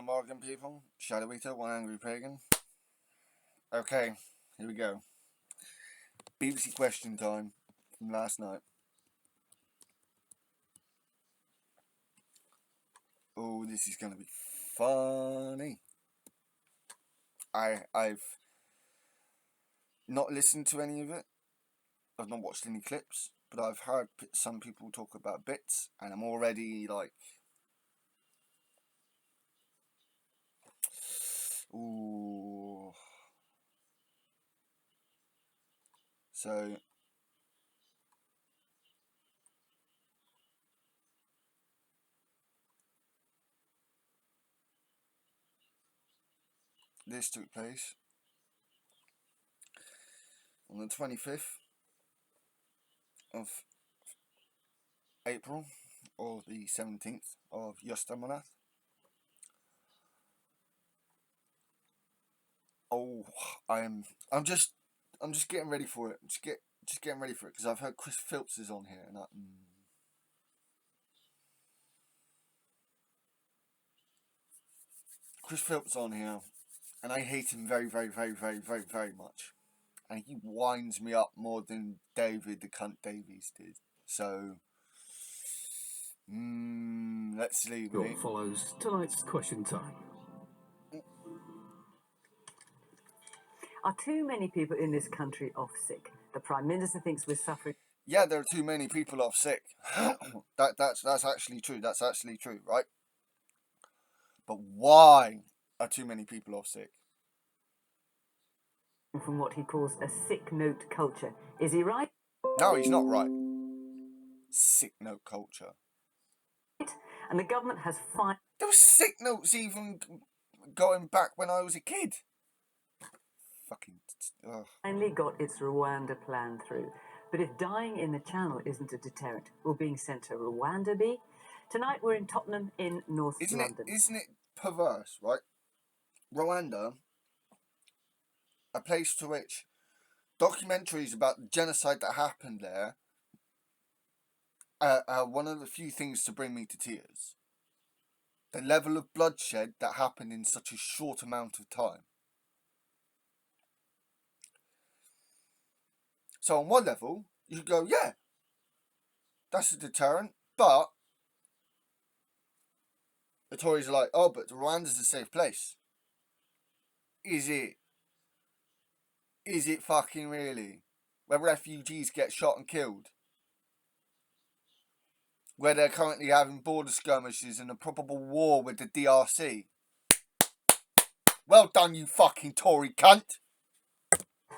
the Morgan people. Shadow Eater, one angry pagan. Okay, here we go. BBC question time from last night. Oh, this is gonna be funny. I've not listened to any of it. I've not watched any clips, but I've heard some people talk about bits, and I'm already like, ooh. So this took place on the 25th of April, or the 17th of Ēosturmōnaþ. Oh, I'm just getting ready for it. Just getting ready for it because I've heard Chris Philps is on here, and Chris Philps on here, and I hate him very, very, very, very, very, very much, and he winds me up more than David the Cunt Davies did. So, let's leave it. Follows tonight's question time. Are too many people in this country off sick? The Prime Minister thinks we're suffering. Yeah, there are too many people off sick. That's actually true. That's actually true, right? But why are too many people off sick? From what he calls a sick note culture. Is he right? No, he's not right. Sick note culture. And the government has There were sick notes even going back when I was a kid. Finally got its Rwanda plan through. But if dying in the Channel isn't a deterrent, will being sent to Rwanda be? Tonight we're in Tottenham in North London. Isn't it perverse, right? Rwanda, a place to which documentaries about the genocide that happened there are one of the few things to bring me to tears. The level of bloodshed that happened in such a short amount of time. So on one level, you could go, yeah, that's a deterrent, but the Tories are like, oh, but Rwanda's a safe place. Is it? Is it fucking really? Where refugees get shot and killed? Where they're currently having border skirmishes and a probable war with the DRC? Well done, you fucking Tory cunt!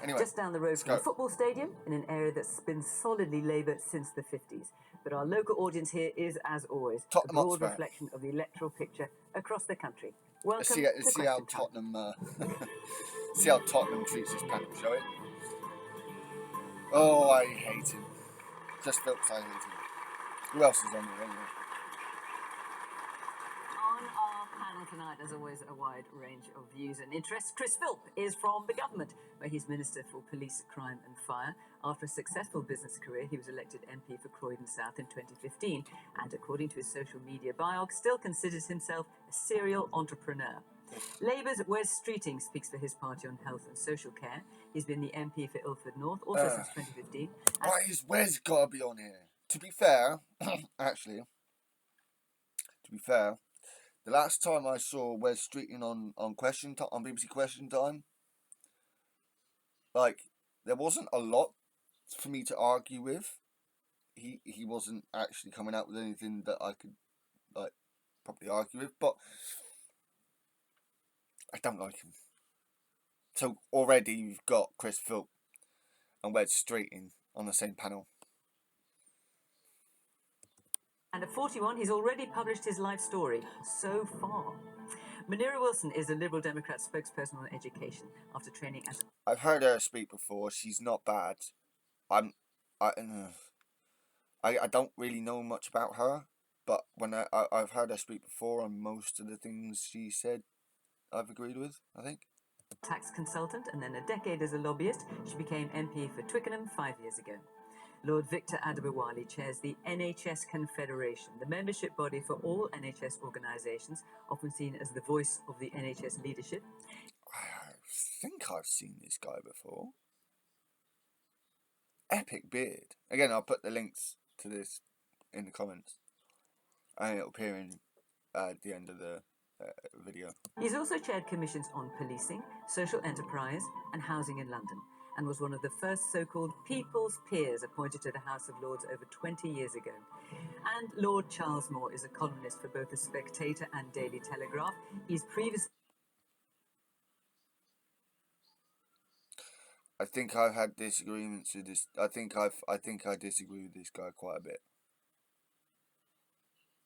Anyway, just down the road from the football stadium, in an area that's been solidly Labour since the 50s. But our local audience here is, as always, a broad reflection of the electoral picture across the country. Welcome to see how Tottenham see how Tottenham treats this panel, shall we? Oh, I hate him. Just Philps, I hate him. Who else is on here anyway? On our panel tonight, as always, a wide range of views and interests. Chris Philp is from the government, where he's Minister for Police, Crime and Fire. After a successful business career, he was elected MP for Croydon South in 2015, and according to his social media biog, still considers himself a serial entrepreneur. Labour's Wes Streeting speaks for his party on health and social care. He's been the MP for Ilford North, also since 2015. Why is Wes got to be on here? To be fair, actually, the last time I saw Wes Streeting on BBC Question Time, like, there wasn't a lot for me to argue with. He wasn't actually coming out with anything that I could, like, probably argue with, but I don't like him. So already you've got Chris Philp and Wes Streeting on the same panel. And at 41, he's already published his life story, So Far. Munira Wilson is a Liberal Democrat spokesperson on education after training as I've heard her speak before. She's not bad. I don't really know much about her, but when I've heard her speak before, and most of the things she said, I've agreed with, I think. Tax consultant and then a decade as a lobbyist, she became MP for Twickenham 5 years ago. Lord Victor Adebowale chairs the NHS Confederation, the membership body for all NHS organisations, often seen as the voice of the NHS leadership. I think I've seen this guy before. Epic beard. Again, I'll put the links to this in the comments, and it'll appear in the end of the video. He's also chaired commissions on policing, social enterprise, and housing in London, and was one of the first so-called People's Peers appointed to the House of Lords over 20 years ago. And Lord Charles Moore is a columnist for both The Spectator and Daily Telegraph. He's previously... I think I've had disagreements with this. I think I disagree with this guy quite a bit.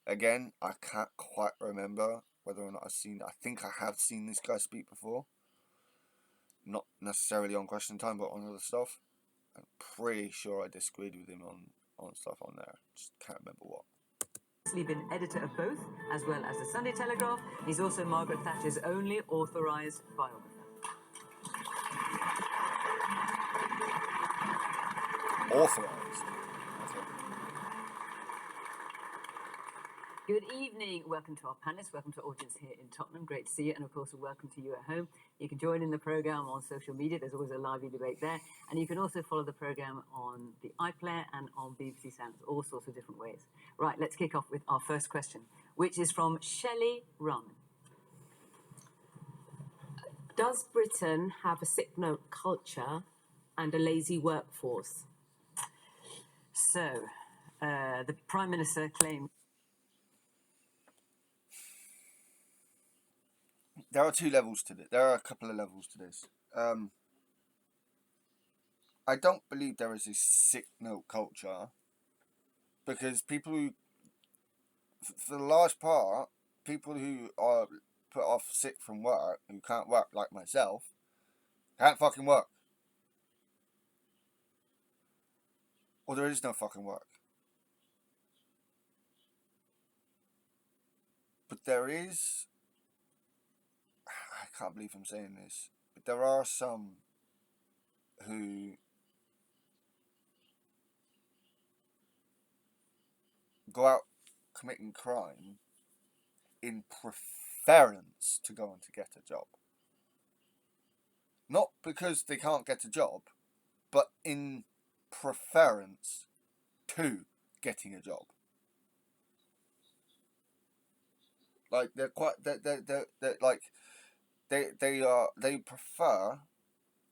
Again, I can't quite remember whether or not I've seen. I think I have seen this guy speak before. Not necessarily on Question Time, but on other stuff. I'm pretty sure I disagreed with him on stuff on there. Just can't remember what. been editor of both, as well as the Sunday Telegraph. He's also Margaret Thatcher's only authorised biographer. Authorised. Good evening. Welcome to our panelists. Welcome to our audience here in Tottenham. Great to see you. And of course, welcome to you at home. You can join in the programme on social media. There's always a lively debate there. And you can also follow the programme on the iPlayer and on BBC Sounds, all sorts of different ways. Right, let's kick off with our first question, which is from Shelley Rahman. Does Britain have a sick note culture and a lazy workforce? So, the Prime Minister claimed... There are two levels to this. There are a couple of levels to this. I don't believe there is a sick note culture, because people who, for the large part, people who are put off sick from work, who can't work like myself, can't fucking work. Or there is no fucking work. But there is... I can't believe I'm saying this, but there are some who go out committing crime in preference to go on to get a job. Not because they can't get a job, but in preference to getting a job. Like they're like they prefer,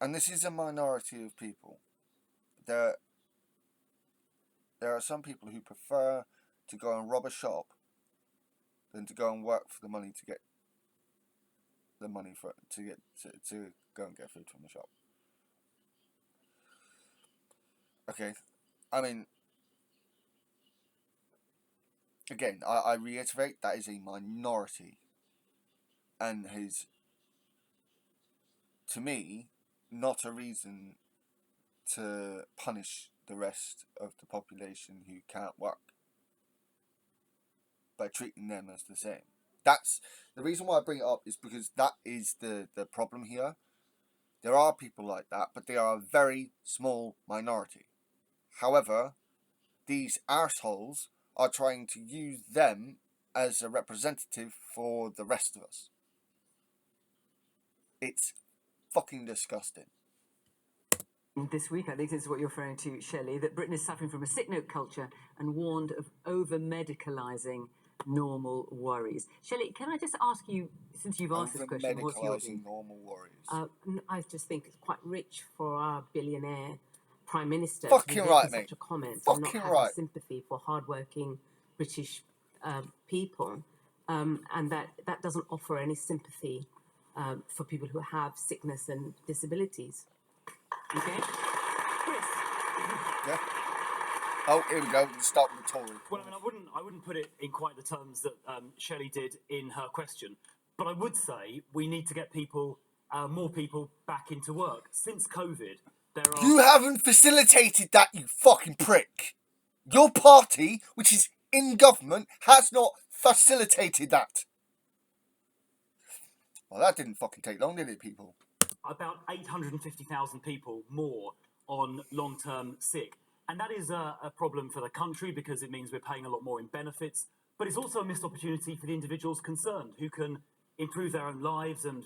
and this is a minority of people. There are some people who prefer to go and rob a shop than to go and work for the money to get the money for to go and get food from the shop. Okay, I mean, again, I reiterate, that is a minority, and is, to me, not a reason to punish the rest of the population who can't work by treating them as the same. That's the reason why I bring it up, is because that is the problem here. There are people like that, but they are a very small minority. However, these arseholes are trying to use them as a representative for the rest of us. It's fucking disgusting. This week, I think this is what you're referring to, Shelley, that Britain is suffering from a sick note culture and warned of over-medicalising normal worries. Shelley, can I just ask you, since you've asked this question, what's your view? Normal worries. I just think it's quite rich for our billionaire Prime Minister Fucking to be right, making mate. such a comment Fucking and not having right. sympathy for hardworking British people, and that doesn't offer any sympathy for people who have sickness and disabilities. Okay. Chris. Yeah. Oh, here we go. We'll start with the Tory. Well, I mean, I wouldn't put it in quite the terms that Shelley did in her question, but I would say we need to get people, more people, back into work. Since COVID, there are... You haven't facilitated that, you fucking prick. Your party, which is in government, has not facilitated that. Well, that didn't fucking take long, did it, people? About 850,000 people more on long-term sick. And that is a problem for the country because it means we're paying a lot more in benefits. But it's also a missed opportunity for the individuals concerned who can improve their own lives and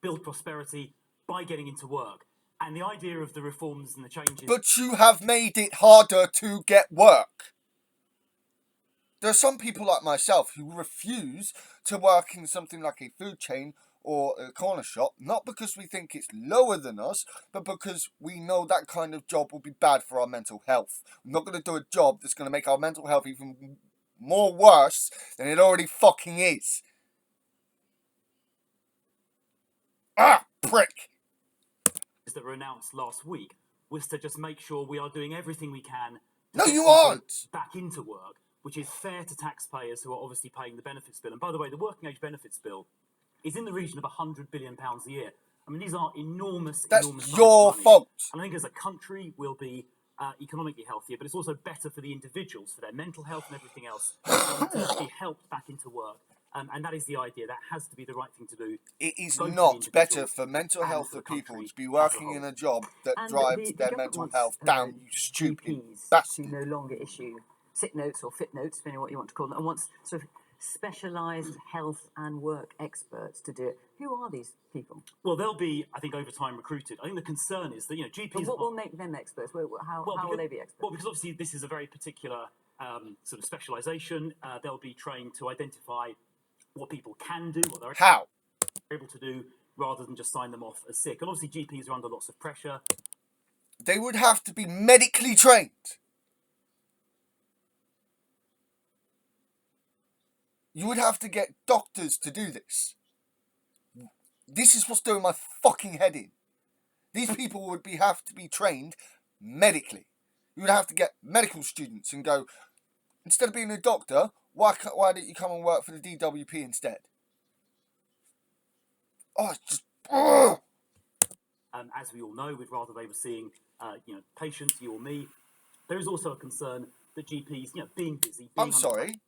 build prosperity by getting into work. And the idea of the reforms and the changes... But you have made it harder to get work. There are some people like myself who refuse to work in something like a food chain or a corner shop, not because we think it's lower than us, but because we know that kind of job will be bad for our mental health. We're not going to do a job that's going to make our mental health even more worse than it already fucking is. Ah, prick! ...that were announced last week was to just make sure we are doing everything we can to No, get you people aren't! back into work, which is fair to taxpayers who are obviously paying the benefits bill. And by the way, the working age benefits bill is in the region of £100 billion a year. I mean, these are enormous, That's enormous your sums of money. fault. And I think as a country, we'll be economically healthier, but it's also better for the individuals, for their mental health and everything else, to be helped back into work. And that is the idea. That has to be the right thing to do. It is both for the not better individuals for mental and health for of the people country to be as a working in whole. a job that And drives the their government mental wants, health down, you stupid GPs bastard. to no longer issue sick notes or fit notes, depending on what you want to call them, and wants sort of specialised health and work experts to do it. Who are these people? Well, they'll be, I think, over time recruited. I think the concern is that, you know, GPs... But what will make them experts? How will they be experts? Well, because obviously this is a very particular sort of specialisation. They'll be trained to identify what people can do, what they're How? able to do, rather than just sign them off as sick. And obviously GPs are under lots of pressure. They would have to be medically trained. You would have to get doctors to do this. This is what's doing my fucking head in. These people would have to be trained medically. You would have to get medical students and go, instead of being a doctor, why don't you come and work for the DWP instead? Oh, it's just... Ugh. As we all know, we'd rather they were seeing, patients, you or me. There is also a concern that GPs, being busy... I'm sorry.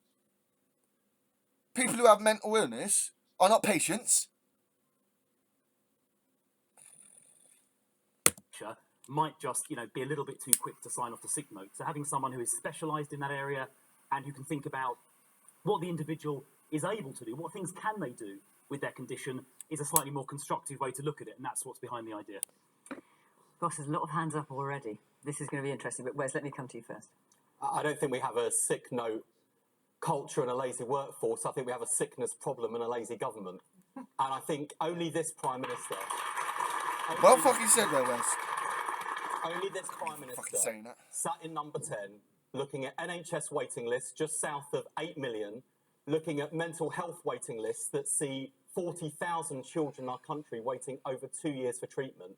People who have mental illness are not patients. Might just, be a little bit too quick to sign off the sick note. So having someone who is specialised in that area and who can think about what the individual is able to do, what things can they do with their condition, is a slightly more constructive way to look at it, and that's what's behind the idea. Gosh, there's a lot of hands up already. This is going to be interesting, but Wes, let me come to you first. I don't think we have a sick note culture and a lazy workforce. I think we have a sickness problem and a lazy government. And I think only this Prime Minister... Well fucking said there, Wes. Only this Prime Minister saying that. sat in number 10, looking at NHS waiting lists just south of 8 million, looking at mental health waiting lists that see 40,000 children in our country waiting over 2 years for treatment,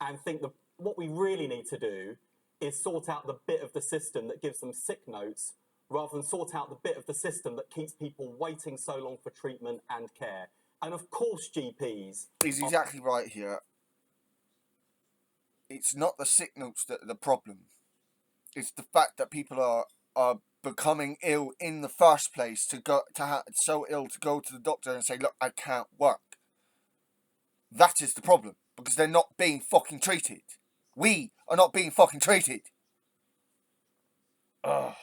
and think that what we really need to do is sort out the bit of the system that gives them sick notes, rather than sort out the bit of the system that keeps people waiting so long for treatment and care. And of course GPs... He's exactly right here. It's not the sick notes that are the problem. It's the fact that people are becoming ill in the first place so ill to go to the doctor and say, look, I can't work. That is the problem, because they're not being fucking treated. We are not being fucking treated. Ugh.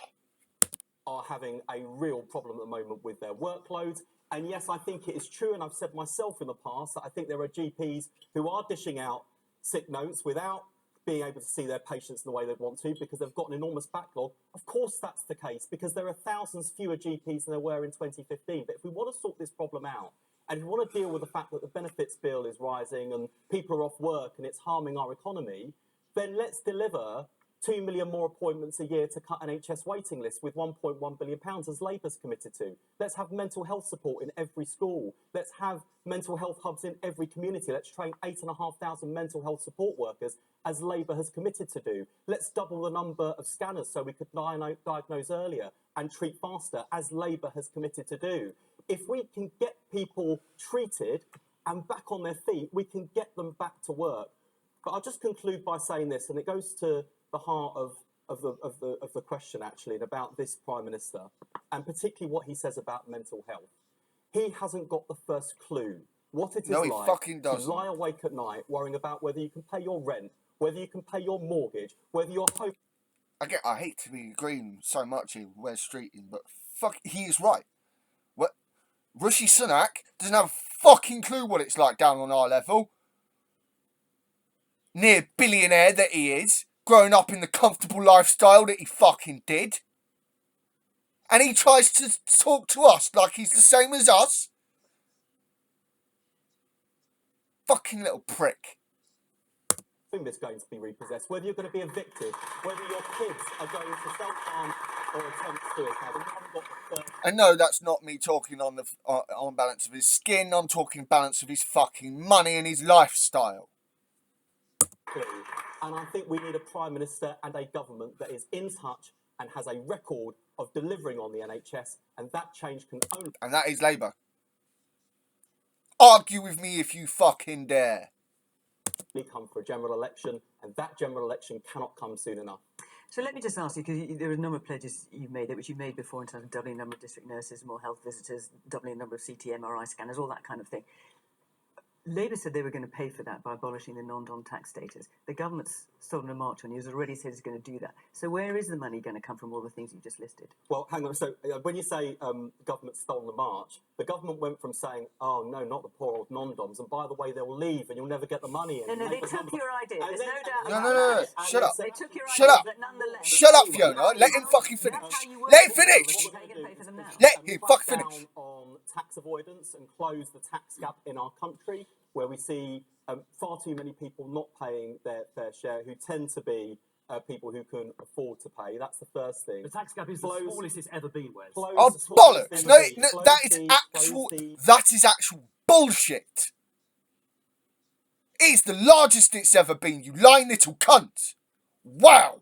Are having a real problem at the moment with their workload. And yes, I think it is true, and I've said myself in the past, that I think there are GPs who are dishing out sick notes without being able to see their patients in the way they'd want to, because they've got an enormous backlog. Of course that's the case, because there are thousands fewer GPs than there were in 2015. But if we want to sort this problem out, and if we want to deal with the fact that the benefits bill is rising and people are off work and it's harming our economy, then let's deliver 2 million more appointments a year to cut NHS waiting lists with £1.1 billion, as Labour's committed to. Let's have mental health support in every school. Let's have mental health hubs in every community. Let's train 8,500 mental health support workers, as Labour has committed to do. Let's double the number of scanners so we could diagnose earlier and treat faster, as Labour has committed to do. If we can get people treated and back on their feet, we can get them back to work. But I'll just conclude by saying this, and it goes to the heart of the question, actually, and about this Prime Minister, and particularly what he says about mental health. He hasn't got the first clue what it is No, he like fucking to doesn't. lie awake at night worrying about whether you can pay your rent, whether you can pay your mortgage, whether your home... I hate to be agreeing so much here with Wes Streeting, but fuck, he is right. What? Rishi Sunak doesn't have a fucking clue what it's like down on our level. Near billionaire that he is, growing up in the comfortable lifestyle that he fucking did. And he tries to talk to us like he's the same as us. Fucking little prick. This going to be repossessed, whether you're going to be evicted, whether your kids are going to self-harm or attempt suicide. And you haven't got the first. And no, that's not me talking on the on balance of his skin. I'm talking balance of his fucking money and his lifestyle. And I think we need a Prime Minister and a government that is in touch and has a record of delivering on the NHS, and that change can only... And that is Labour. Argue with me if you fucking dare. come for a general election, and that general election cannot come soon enough. So let me just ask you, because there are a number of pledges you've made, which you made before in terms of doubling the number of district nurses, more health visitors, doubling the number of CT, MRI scanners, all that kind of thing. Labour said they were going to pay for that by abolishing the non-dom tax status. The government's stolen a march on you, has already said it's going to do that. So where is the money going to come from, all the things you just listed? Well, hang on. So when you say government stolen the march, the government went from saying, oh, no, not the poor old non-doms, and by the way, they'll leave and you'll never get the money in. No, they took your idea. There's no doubt No, about no, no, that. no. Shut up. They took your Shut idea, up. but nonetheless... Shut up, Fiona. Let him fucking finish. Let him finish. Let him fucking finish. Down on tax avoidance and close the tax gap in our country, where we see far too many people not paying their fair share, who tend to be people who can afford to pay. That's the first thing. The tax gap is the smallest it's ever been, Wes. Oh, bollocks. No, that is actual bullshit. It is the largest it's ever been, you lying little cunt. Wow.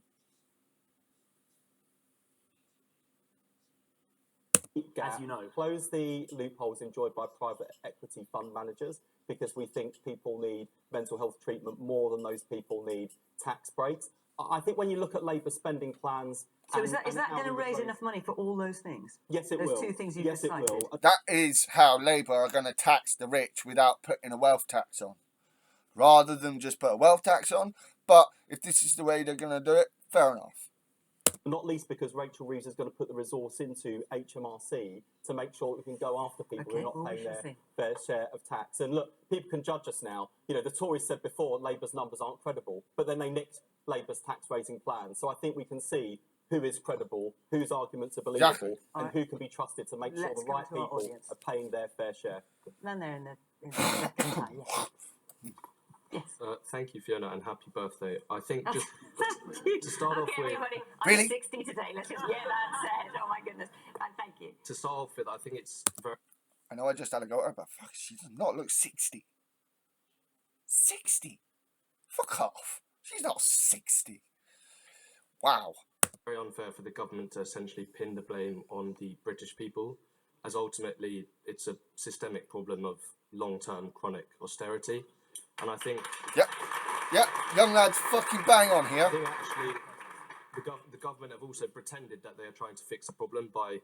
As you know, close the loopholes enjoyed by private equity fund managers, because we think people need mental health treatment more than those people need tax breaks. I think when you look at Labour spending plans... So is that going to raise enough money for all those things? Yes, it will. Those two things you just cited? Yes, it will. That is how Labour are going to tax the rich without putting a wealth tax on. Rather than just put a wealth tax on. But if this is the way they're going to do it, fair enough. Not least because Rachel Reeves is going to put the resource into HMRC to make sure that we can go after people who are not paying their fair share of tax. And look, people can judge us now. You know, the Tories said before Labour's numbers aren't credible, but then they nicked Labour's tax-raising plan. So I think we can see who is credible, whose arguments are believable, and who can be trusted to make sure the right people are paying their fair share. None there in the second time, yes. Yes. Thank you, Fiona, and happy birthday. I think just to start off with... Everybody, really? I'm 60 today, let's just get that said. Oh, my goodness. And thank you. To start off with, I think it's very... I know I just had a go at her, but fuck, she does not look 60. 60? Fuck off. She's not 60. Wow. Very unfair for the government to essentially pin the blame on the British people, as ultimately it's a systemic problem of long-term chronic austerity. And I think... Yep, young lads, fucking bang on here. I think actually the government have also pretended that they are trying to fix the problem by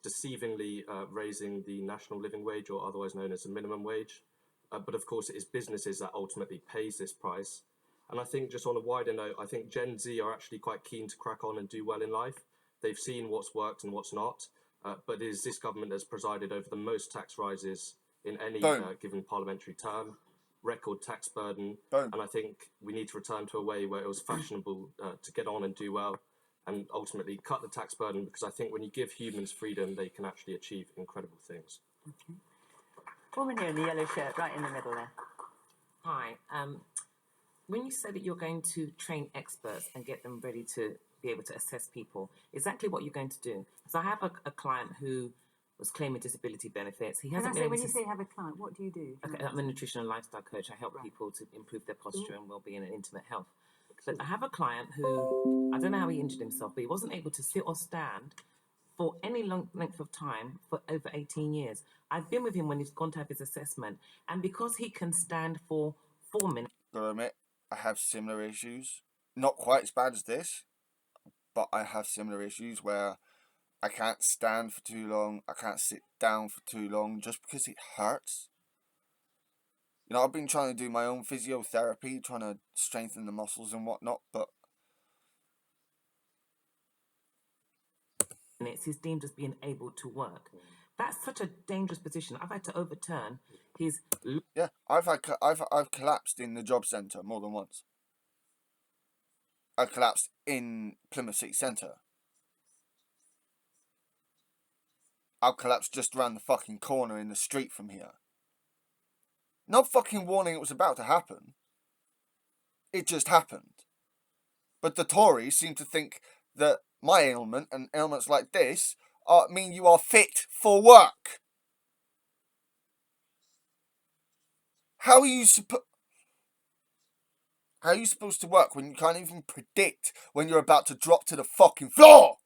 deceivingly raising the national living wage, or otherwise known as the minimum wage. But of course, it is businesses that ultimately pays this price. And I think just on a wider note, I think Gen Z are actually quite keen to crack on and do well in life. They've seen what's worked and what's not. But it is this government that's presided over the most tax rises in any given parliamentary term. Record tax burden, and I think we need to return to a way where it was fashionable to get on and do well, and ultimately cut the tax burden, because I think when you give humans freedom, they can actually achieve incredible things. Okay. Woman here in the yellow shirt, right in the middle there. Hi. When you say that you're going to train experts and get them ready to be able to assess people, exactly what you're going to do? Because I have a client who was claiming disability benefits. He hasn't been able when to... you say have a client, what do you do? Okay, I'm a nutrition and lifestyle coach. I help people to improve their posture and well-being and intimate health. But I have a client who, I don't know how he injured himself, but he wasn't able to sit or stand for any long length of time for over 18 years. I've been with him when he's gone to have his assessment, and because he can stand for 4 minutes... Gotta admit, I have similar issues. Not quite as bad as this, but I have similar issues where I can't stand for too long, I can't sit down for too long, just because it hurts. You know, I've been trying to do my own physiotherapy, trying to strengthen the muscles and whatnot, but minutes, he's deemed as being able to work. That's such a dangerous position. I've had to overturn his. Yeah, I've collapsed in the job centre more than once. I collapsed in Plymouth City Centre. I've collapsed just around the fucking corner in the street from here. No fucking warning it was about to happen. It just happened. But the Tories seem to think that my ailment and ailments like this mean you are fit for work. How are you supposed to work when you can't even predict when you're about to drop to the fucking floor?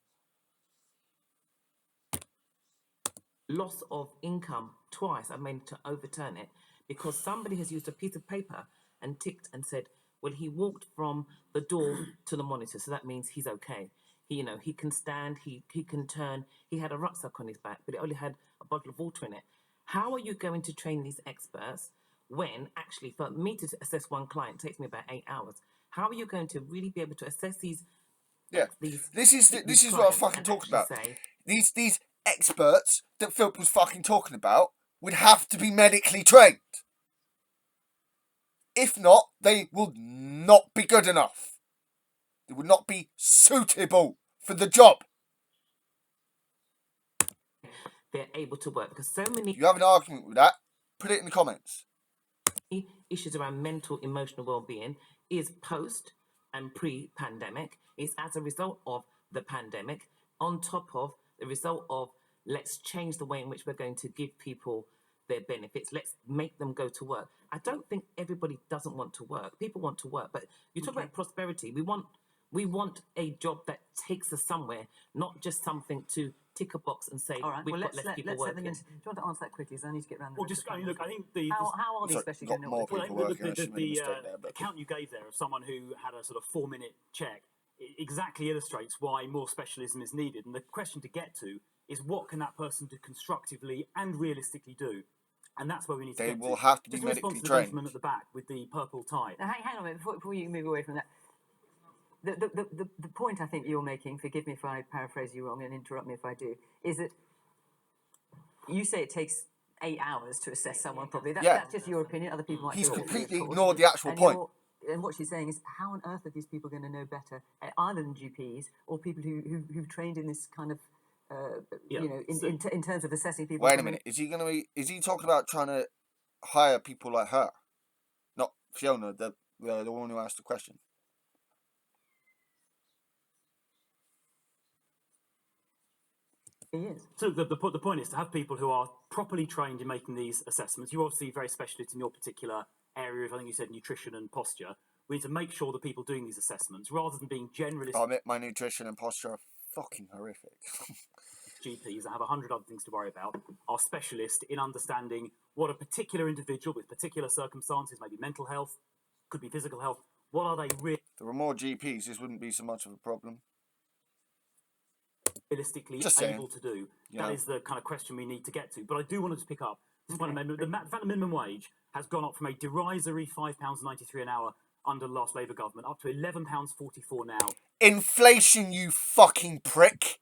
Loss of income twice. I managed to overturn it because somebody has used a piece of paper and ticked and said, well, he walked from the door to the monitor, so that means he's okay. He can stand, he can turn. He had a rucksack on his back, but it only had a bottle of water in it. How are you going to train these experts when actually for me to assess one client takes me about 8 hours? How are you going to really be able to assess these? Yeah, this is what I'm fucking talking about. These experts that Philip was fucking talking about would have to be medically trained. If not, they will not be good enough. They would not be suitable for the job. They're able to work because so many. If you have an argument with that, put it in the comments. Issues around mental, emotional well-being is post and pre-pandemic. It's as a result of the pandemic, on top of the result of let's change the way in which we're going to give people their benefits. Let's make them go to work. I don't think everybody doesn't want to work. People want to work, but you talk about prosperity. We want a job that takes us somewhere, not just something to tick a box and say, all right, we've well, got less people working. Do you want to answer that quickly? Because I need to get around the Well, rest just of the look, I think how are they especially going to know what they're doing? people working. I shouldn't have made a mistake there, but account you gave there of someone who had a sort of 4-minute check exactly illustrates why more specialism is needed. And the question to get to is what can that person do constructively and realistically do? And that's where we need to they get will to. have to be Just a response medically to the trained. gentleman at the back with the purple tie. Now, hang on a minute before you move away from that. The point I think you're making, forgive me if I paraphrase you wrong and interrupt me if I do, is that you say it takes 8 hours to assess someone properly. That's just your opinion. Other people might He's feel differently, completely of course. ignored the actual point. And what she's saying is, how on earth are these people going to know better, either than GPs or people who've trained in this kind of, in terms of assessing people? Wait a minute. Is he talking about trying to hire people like her, not Fiona, the one who asked the question? He is. So the point is to have people who are properly trained in making these assessments. You're obviously very specialist in your particular area of, I think you said, nutrition and posture. We need to make sure the people doing these assessments, rather than being generalist My nutrition and posture are fucking horrific. GPs that have 100 other things to worry about, are specialists in understanding what a particular individual with particular circumstances, maybe mental health, could be physical health, what are they really If there were more GPs, this wouldn't be so much of a problem. realistically saying. able to do? Yeah. That is the kind of question we need to get to. But I do want to pick up this one amendment. The fact the minimum wage has gone up from a derisory £5.93 an hour under the last Labour government up to £11.44 now. Inflation, you fucking prick.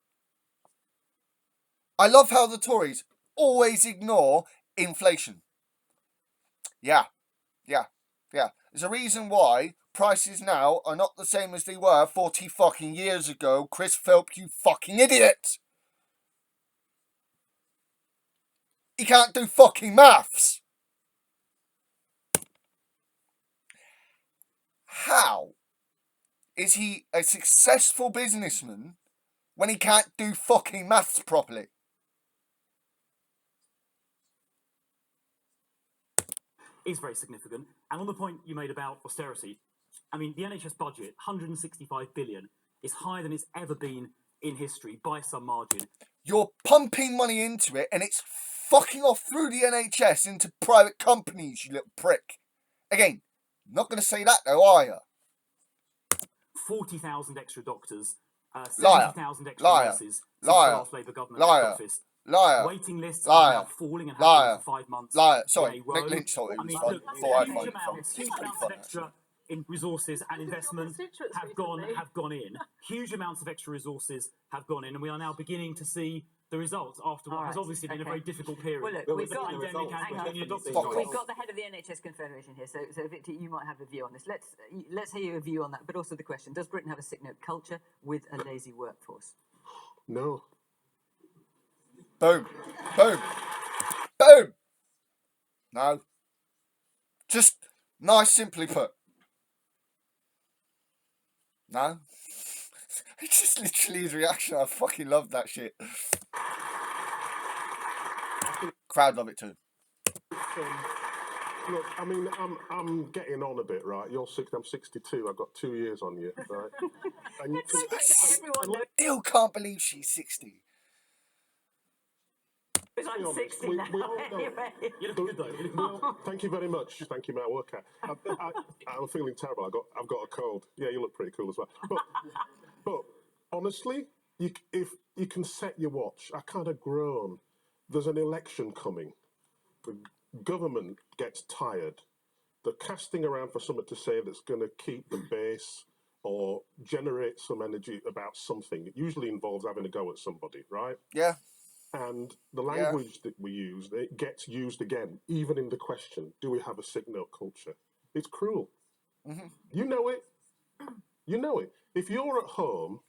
I love how the Tories always ignore inflation. Yeah. There's a reason why prices now are not the same as they were 40 fucking years ago. Chris Philp, you fucking idiot. He can't do fucking maths. How is he a successful businessman when he can't do fucking maths properly? Is very significant. And on the point you made about austerity, I mean, the NHS budget, 165 billion, is higher than it's ever been in history by some margin. You're pumping money into it and it's fucking off through the NHS into private companies, you little prick. Again, not going to say that though, are you? 40,000 extra doctors, Liar. 70,000 extra Liar. nurses since the Liar. last Labour government Liar. office. Liar. Waiting lists Liar. are now falling and have Liar. been for 5 months. Liar. Sorry, in a row. Nick Lynch told I him mean, fun. look, Before I huge find it amounts funny. of extra in resources and investment constituents have gone in. Huge amounts of extra resources have gone in, and we are now beginning to see the results after what has obviously been a very difficult period. Well, look, Well, we've we've got, seen the results. we've got the head of the NHS Confederation here, so Victor, you might have a view on this. Let's hear your view on that, but also the question: does Britain have a sick note culture with a lazy workforce? No. Boom. Boom. Boom. No. Just nice, simply put. No. It's just literally his reaction. I fucking love that shit. Crowd love it too. Look, I mean, I'm getting on a bit, right? You're 60, I'm 62. I've got 2 years on you, right? And you Everyone knows Still can't believe she's 60. I'm honest, 60 we now. all know. Anyway. You look good though. You look good. Thank you very much. Thank you, Matt Worker. I'm feeling terrible. I've got a cold. Yeah, you look pretty cool as well. But honestly, if you can set your watch, I kind of groan. There's an election coming. The government gets tired. They're casting around for something to say that's going to keep the base or generate some energy about something. It usually involves having a go at somebody, right? Yeah. And the language that we use, it gets used again, even in the question, do we have a sick note culture? It's cruel. Mm-hmm. You know it. You know it. If you're at home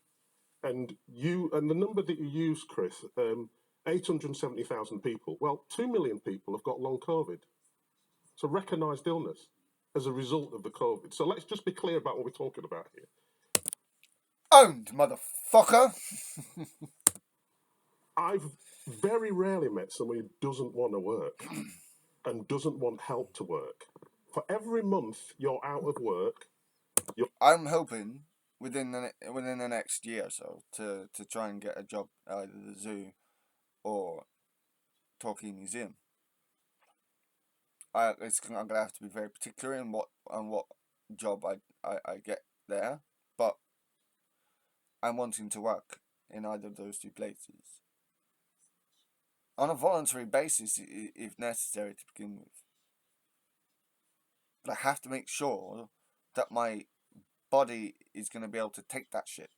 and the number that you use, Chris, 870,000 people, well, 2 million people have got long COVID. It's a recognised illness as a result of the COVID. So let's just be clear about what we're talking about here. Owned, motherfucker. I've very rarely met somebody who doesn't want to work and doesn't want help to work. For every month you're out of work, I'm hoping within the next year or so to try and get a job at either the zoo or Torquay Museum. I'm gonna have to be very particular in what job I get there, but I'm wanting to work in either of those two places on a voluntary basis if necessary to begin with. But I have to make sure that my body is going to be able to take that shit.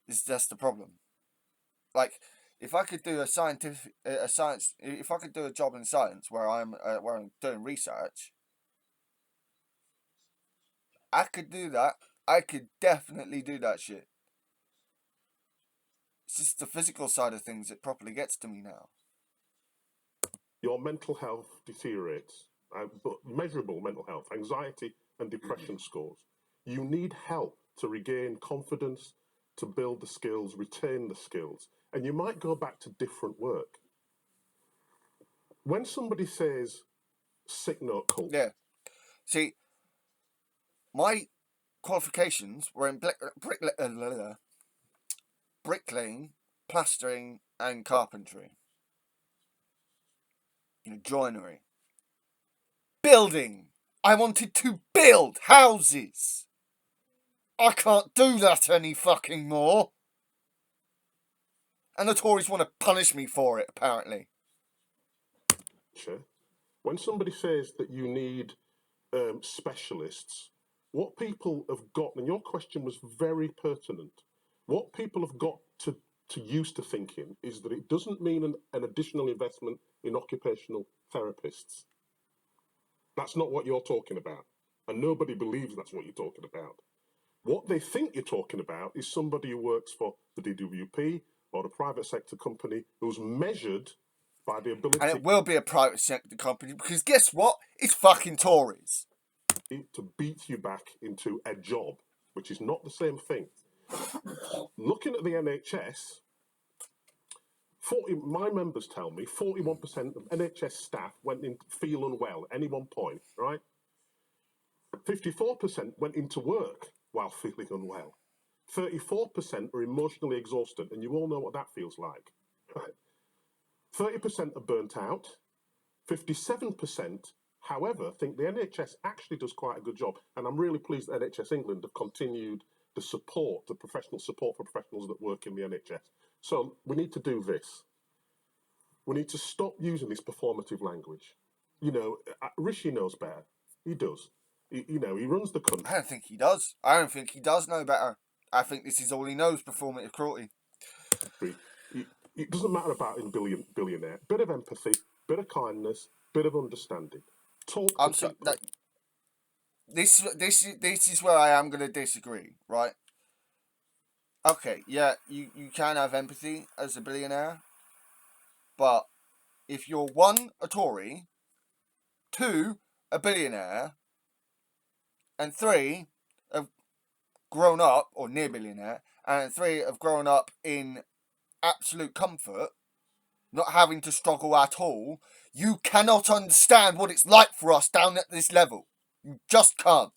That's the problem. Like, if I could do if I could do a job in science where I'm doing research, I could do that. I could definitely do that shit. It's just the physical side of things that properly gets to me now. your mental health deteriorates, but measurable mental health, anxiety and depression scores. You need help to regain confidence, to build the skills, retain the skills, and you might go back to different work. When somebody says sick note culture, Yeah. See, my qualifications were in bricklaying, plastering, and carpentry. Joinery. Building. I wanted to build houses. I can't do that any fucking more. And the Tories want to punish me for it, apparently. when somebody says that you need specialists, what people have got, and your question was very pertinent, what people have got to used to thinking is that it doesn't mean an additional investment in occupational therapists. That's not what you're talking about. And nobody believes that's what you're talking about. What they think you're talking about is somebody who works for the DWP or a private sector company who's measured by the ability... And it will be a private sector company because guess what? It's fucking Tories. ...to beat you back into a job, which is not the same thing. Looking at the NHS, my members tell me 41% of NHS staff went in feel unwell at any one point, right? 54% went into work while feeling unwell. 34% are emotionally exhausted, and you all know what that feels like. Right? 30% are burnt out. 57%, however, think the NHS actually does quite a good job, and I'm really pleased that NHS England have continued the professional support for professionals that work in the NHS. So we need to do this. We need to stop using this performative language. Rishi knows better. He does. He runs the country. I don't think he does. I don't think he does know better. I think this is all he knows, performative cruelty. It doesn't matter about him billionaire. Bit of empathy, bit of kindness, bit of understanding. Talk to I'm sorry. people. This is where I am going to disagree, right? Okay, yeah, you can have empathy as a billionaire, but if you're one, a Tory, two, a billionaire, and three, have grown up, or near billionaire, and three, have grown up in absolute comfort, not having to struggle at all, you cannot understand what it's like for us down at this level. You just can't.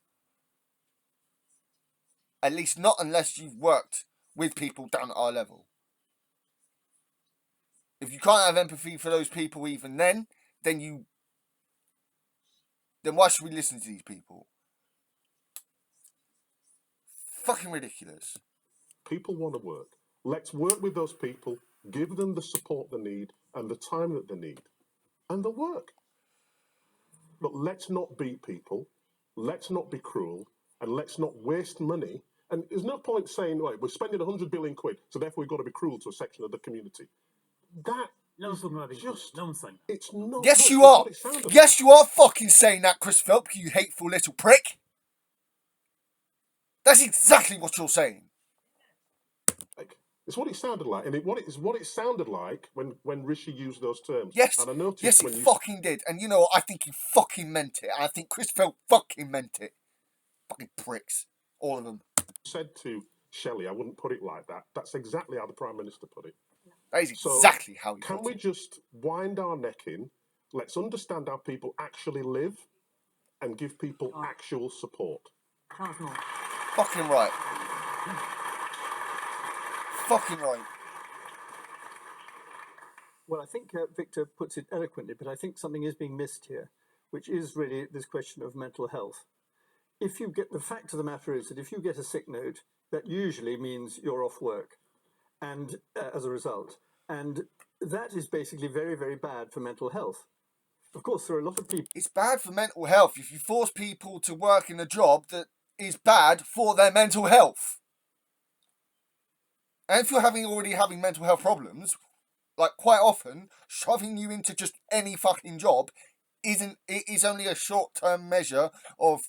At least not unless you've worked with people down at our level. If you can't have empathy for those people even then why should we listen to these people? Fucking ridiculous. People want to work. Let's work with those people, give them the support they need and the time that they need, and they'll work. But let's not beat people, let's not be cruel, and let's not waste money. And there's no point saying, right, we're spending 100 billion quid, so therefore we've got to be cruel to a section of the community. That No one's talking about being just, no one's saying that. it's not. Yes, you that's are. what it sounded Yes, you are fucking saying that, Chris Phelps, you hateful little prick. That's exactly what you're saying. like. It's what it sounded like, and what it sounded like when Rishi used those terms. Yes, and I noticed yes, he when you fucking did. And you know what? I think he fucking meant it. And I think Chris Phelps fucking meant it. Fucking pricks. All of them. said to Shelley, I wouldn't put it like that. That's exactly how the Prime Minister put it. That is So, exactly how he Can put we it. just wind our neck in? Let's understand how people actually live and give people actual support. Charles Moore. Fucking right. Fucking right. Well, I think Victor puts it eloquently, but I think something is being missed here, which is really this question of mental health. If you get the fact of the matter is that if you get a sick note, that usually means you're off work, and as a result, and that is basically very, very bad for mental health. Of course, there are a lot of people. It's bad for mental health if you force people to work in a job that is bad for their mental health. And if you're already having mental health problems, like quite often, shoving you into just any fucking job is only a short-term measure of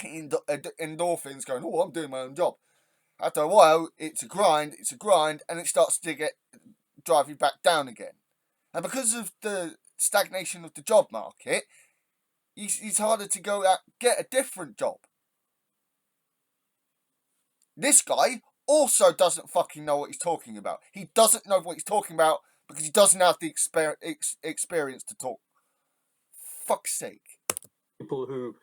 endorphins going, oh, I'm doing my own job. After a while, it's a grind, and it starts to drive you back down again. And because of the stagnation of the job market, it's harder to go out get a different job. This guy also doesn't fucking know what he's talking about. He doesn't know what he's talking about because he doesn't have the experience to talk. Fuck's sake. People who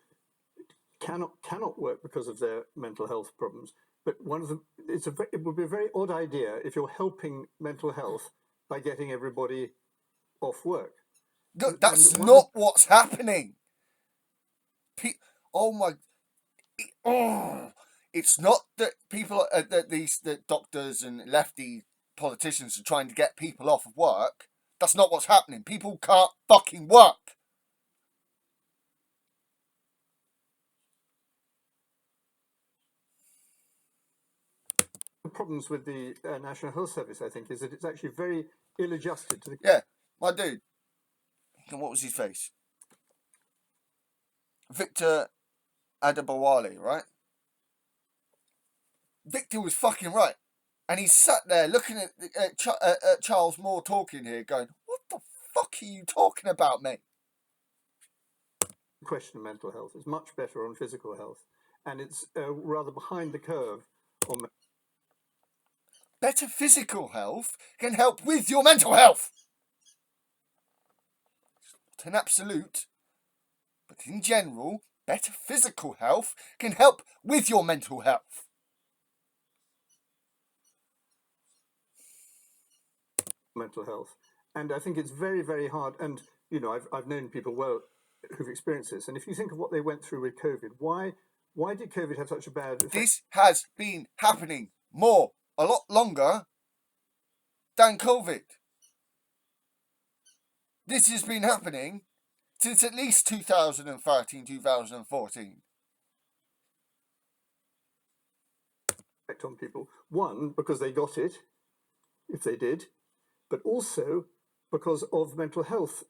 cannot work because of their mental health problems. But it would be a very odd idea if you're helping mental health by getting everybody off work. Look, that's not what's happening. It's not that people, that doctors and lefty politicians are trying to get people off of work. That's not what's happening. People can't fucking work. The problems with the National Health Service, I think, is that it's actually very ill-adjusted to the. Yeah, my dude. And what was his face? Victor Adebowale, right? Victor was fucking right. And he sat there looking at Charles Moore talking here going, what the fuck are you talking about, mate? Question of mental health is much better on physical health. And it's rather behind the curve on. Better physical health can help with your mental health. Not an absolute, but in general, better physical health can help with your mental health. Mental health, and I think it's very, very hard. And you know, I've known people well who've experienced this. And if you think of what they went through with COVID, why did COVID have such a bad effect? This has been happening a lot longer than COVID. This has been happening since at least 2013, 2014. On people. One, because they got it, if they did, but also because of mental health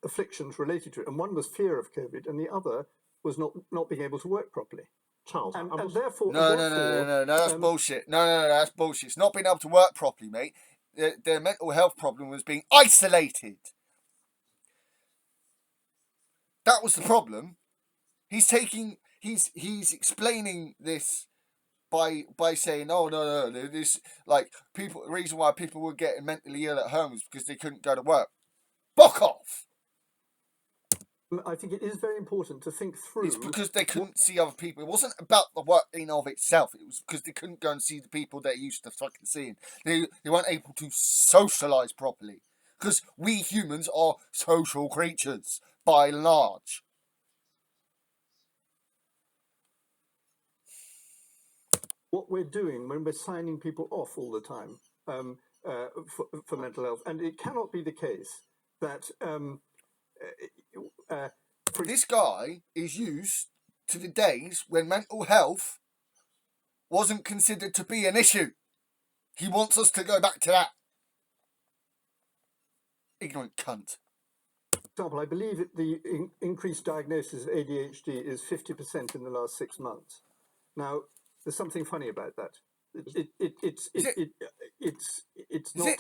afflictions related to it. And one was fear of COVID, and the other was not being able to work properly. Charles, And I was, therefore, No, that's bullshit. No, that's bullshit. It's not being able to work properly, mate. Their mental health problem was being isolated. That was the problem. He's explaining this by saying, oh no, this the reason why people were getting mentally ill at home is because they couldn't go to work. Fuck off. I think it is very important to think through. It's because they couldn't see other people. It wasn't about the work in of itself. It was because they couldn't go and see the people they're used to fucking seeing. They weren't able to socialise properly. Because we humans are social creatures, by and large. What we're doing when we're signing people off all the time for mental health, and it cannot be the case that this guy is used to the days when mental health wasn't considered to be an issue. He wants us to go back to that. Ignorant cunt. For example, I believe the increased diagnosis of ADHD is 50% in the last 6 months. Now, there's something funny about that. It's not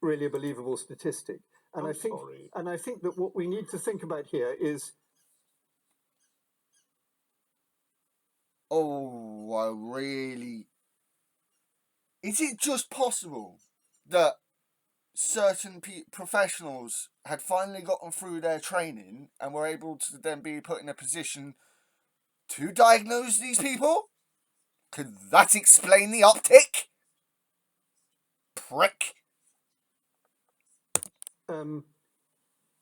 really a believable statistic. And I think that what we need to think about here is. Is it just possible that certain professionals had finally gotten through their training and were able to then be put in a position to diagnose these people? Could that explain the uptick? Prick.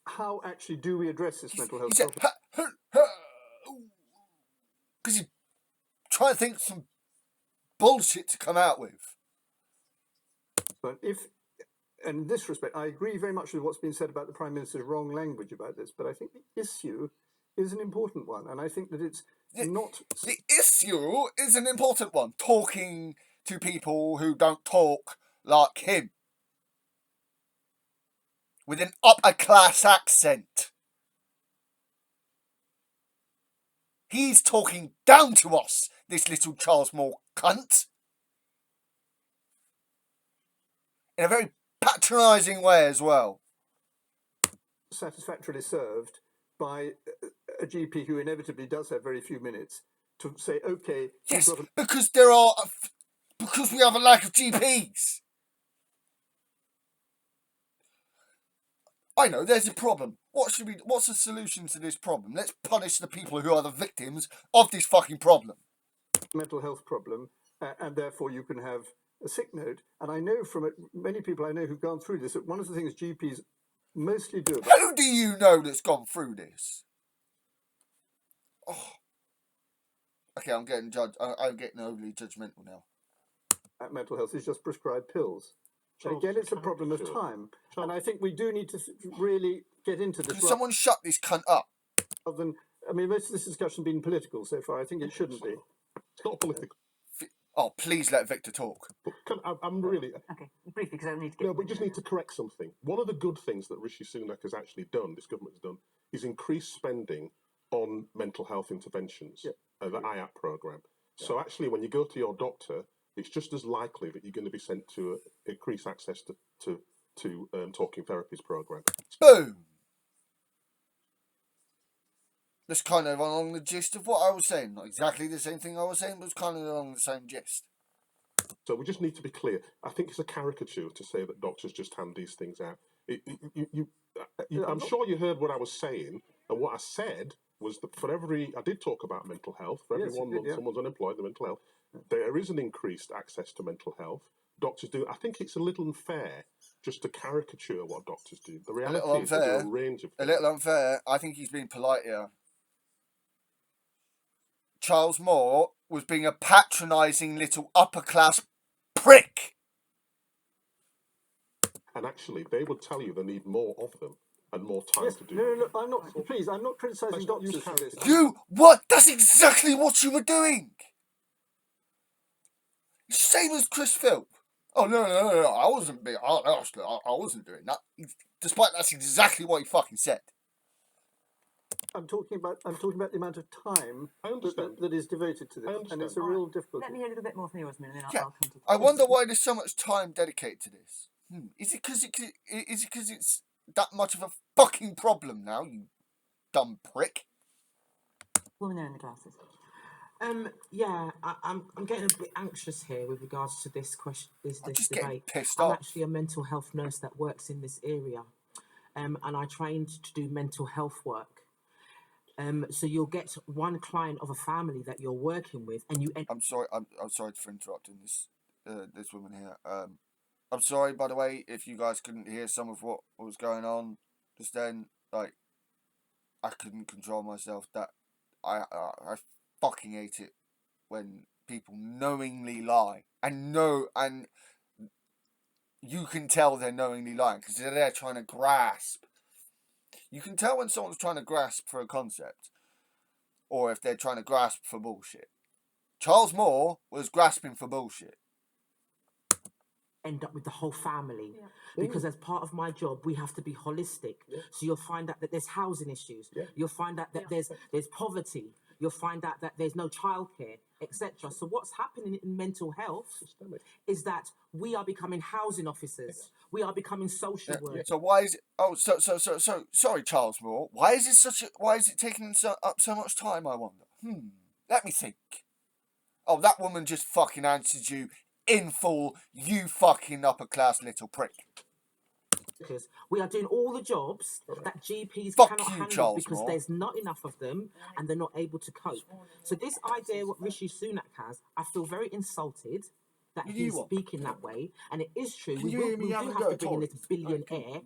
How actually do we address this mental health problem? Because you try to think some bullshit to come out with. But and in this respect, I agree very much with what's been said about the Prime Minister's wrong language about this, but I think the issue is an important one, and I think that it's not... The issue is an important one, talking to people who don't talk like him, with an upper-class accent. He's talking down to us, this little Charles Moore cunt. In a very patronising way as well. Satisfactorily served by a GP who inevitably does have very few minutes to say, okay... Yes, because we have a lack of GPs. I know, there's a problem. What's the solution to this problem? Let's punish the people who are the victims of this fucking problem. Mental health problem, and therefore you can have a sick note. And I know from many people I know who've gone through this, that one of the things GPs mostly do... Who do you know that's gone through this? Oh. Okay, I'm getting overly judgmental now. Mental health is just prescribed pills. Charles, again, it's a problem of time. Charles. And I think we do need to really get into this. Can someone shut this cunt up? Rather than, I mean, most of this discussion has been political so far. I think it shouldn't be. It's not political. Oh, please let Victor talk. I'm really... Okay, briefly, because I need to get... No, we just need to correct something. One of the good things that Rishi Sunak has actually done, this government has done, is increase spending on mental health interventions, the IAP programme. Yeah. So actually, when you go to your doctor, it's just as likely that you're going to be sent to increase access to talking therapies programme. Boom! That's kind of along the gist of what I was saying. Not exactly the same thing I was saying, but it's kind of along the same gist. So we just need to be clear. I think it's a caricature to say that doctors just hand these things out. I'm sure you heard what I was saying, and what I said was that I did talk about mental health. For every 1 month someone's unemployed, the mental health. There is an increased access to mental health. Doctors do. I think it's a little unfair just to caricature what doctors do. The reality is there's a range of things. A little unfair. I think he's being polite here. Charles Moore was being a patronising little upper-class prick. And actually, they would tell you they need more of them. and more time Yes, to do. no, I'm not. Please, I'm not criticising Let's not doctors use for this. You what? That's exactly what you were doing. Same as Chris Philp. Oh no, I wasn't being honest. I wasn't doing that. Despite that's exactly what he fucking said. I'm talking about the amount of time I understand. that is devoted to I this, and understand. it's a real difficulty. Let me hear a little bit more from you, Osman, and then Yeah, I'll come to. I wonder why there's so much time dedicated to this. Is it because it's that much of a fucking problem now? You dumb prick. Woman there in the glasses. I'm getting a bit anxious here with regards to this question, this just getting debate. pissed I'm off. actually a mental health nurse that works in this area, and I trained to do mental health work. So you'll get one client of a family that you're working with, and you. I'm sorry. I'm sorry for interrupting this woman here. I'm sorry, by the way, if you guys couldn't hear some of what was going on just then. Like, I couldn't control myself. That I fucking hate it when people knowingly lie and you can tell they're knowingly lying because they're there trying to grasp. You can tell when someone's trying to grasp for a concept, or if they're trying to grasp for bullshit. Charles Moore was grasping for bullshit. End up with the whole family because as part of my job we have to be holistic. So you'll find out that there's housing issues, you'll find out that there's poverty, you'll find out that there's no childcare, etc. So what's happening in mental health is that we are becoming housing officers, we are becoming social workers. So why is it? Oh, so sorry, Charles Moore. Why is it taking up so much time? I wonder. Let me think. Oh, that woman just fucking answered you in full. You fucking upper class little prick. Because we are doing all the jobs that GPs Fuck cannot you, handle Charles because Moore. there's not enough of them and they're not able to cope. So this idea what Rishi Sunak has, I feel very insulted that he's speaking that way. And it is true. We do have to bring in this billionaire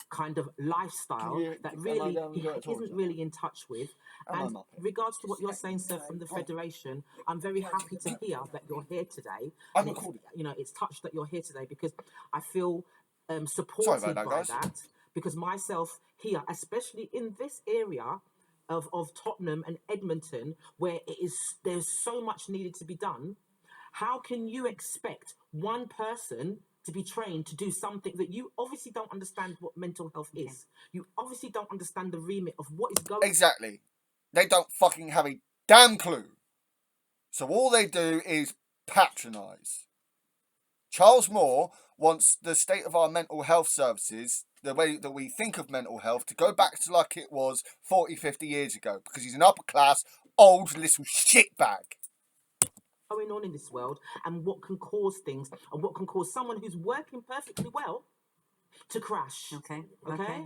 kind of lifestyle that really he isn't really in touch with. And regards to what you're saying, sir, from the Federation, I'm very happy to hear that you're here today. I'm and recording. it's touched that you're here today because I feel supported by that, because myself here, especially in this area of Tottenham and Edmonton, where there's so much needed to be done. How can you expect one person to be trained to do something that you obviously don't understand what mental health is? You obviously don't understand the remit of what is going on. Exactly. They don't fucking have a damn clue. So all they do is patronise. Charles Moore wants the state of our mental health services, the way that we think of mental health, to go back to like it was 40, 50 years ago, because he's an upper class, old little shitbag. Going on in this world and what can cause things and what can cause someone who's working perfectly well to crash. Okay.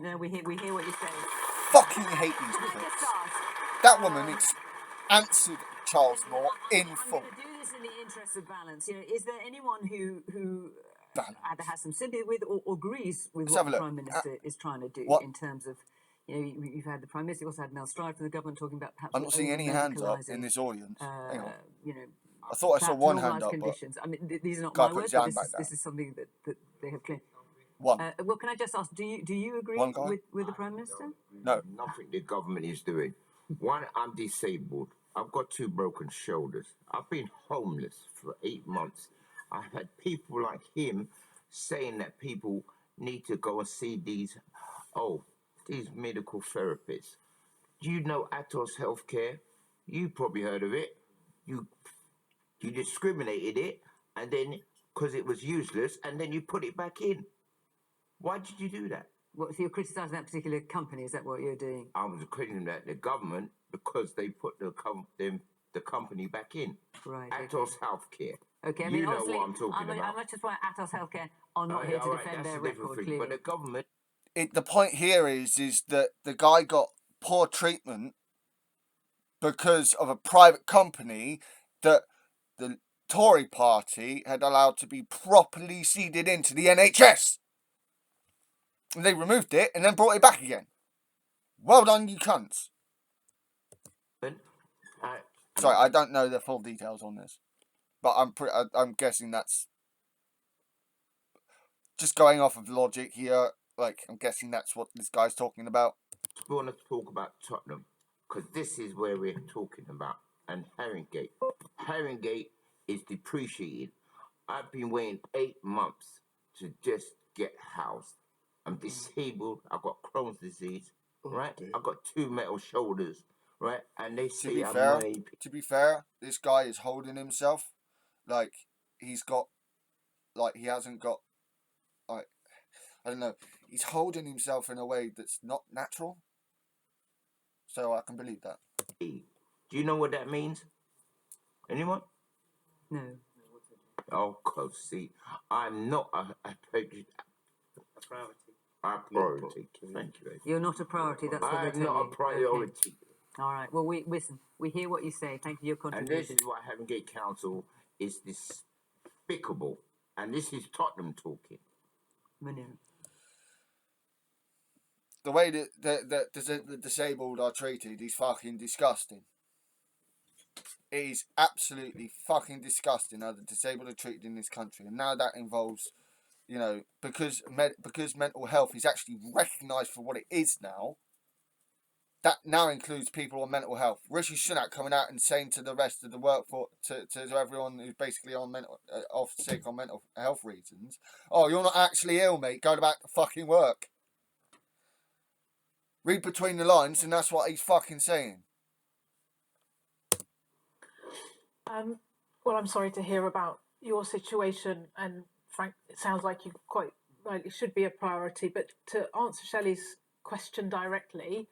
No, we hear what you say. Fucking hate these pricks. That woman answered Charles Moore in full. I'm going to do this in the interest of balance. Is there anyone who either has some sympathy with or agrees with what the Prime Minister is trying to do in terms of, you've had the Prime Minister, you also had Mel Stride from the government talking about perhaps. I'm not seeing any hands up in this audience. Hang on. I thought I saw one hand up. Conditions. I mean, these are not Guy my put words. his But hand back this is something that they have claimed. One. Well, can I just ask? Do you agree with the Prime Minister? No. Nothing the government is doing. One, I'm disabled. I've got 2 broken shoulders. I've been homeless for 8 months. I've had people like him saying that people need to go and see these medical therapists. Do you know Atos Healthcare? You probably heard of it. You discriminated it, and then because it was useless, and then you put it back in. Why did you do that? What, so you're criticising that particular company? Is that what you're doing? I was criticising the government because they put the company back in. Right. Atos Healthcare. Okay, I you mean, know what I'm talking about. I'm not just why Atos Healthcare are not here to defend their record, clearly. But the government... The point here is that the guy got poor treatment because of a private company that the Tory party had allowed to be properly seeded into the NHS. And they removed it and then brought it back again. Well done, you cunts. Sorry, I don't know the full details on this, but I'm guessing that's just going off of logic here. Like, I'm guessing that's what this guy's talking about. We want to talk about Tottenham because this is where we're talking about. And Haringey. Haringey is depreciated. I've been waiting 8 months to just get housed. I'm disabled. I've got Crohn's disease, right? I've got 2 metal shoulders, right? And they say To be fair, this guy is holding himself like he's got, like he hasn't got, like, I don't know. He's holding himself in a way that's not natural. So I can believe that. Do you know what that means? Anyone? No. Oh, close. See, I'm not a priority. Thank you. You're not a priority. That's what they're I'm telling not you. a priority. Okay. All right. Well, we listen. We hear what you say. Thank you for your And contribution. this is why Haringey Council is despicable. And this is Tottenham talking. The way that the disabled are treated is fucking disgusting. It is absolutely fucking disgusting how the disabled are treated in this country. And now that involves, you know, because mental health is actually recognised for what it is now, that now includes people on mental health. Rishi Sunak coming out and saying to the rest of the workforce, to everyone who's basically on off sick on mental health reasons, oh, you're not actually ill, mate, go back to fucking work. Read between the lines, and that's what he's fucking saying. Well, I'm sorry to hear about your situation, and Frank, it sounds like you quite rightly should be a priority. But to answer Shelley's question directly,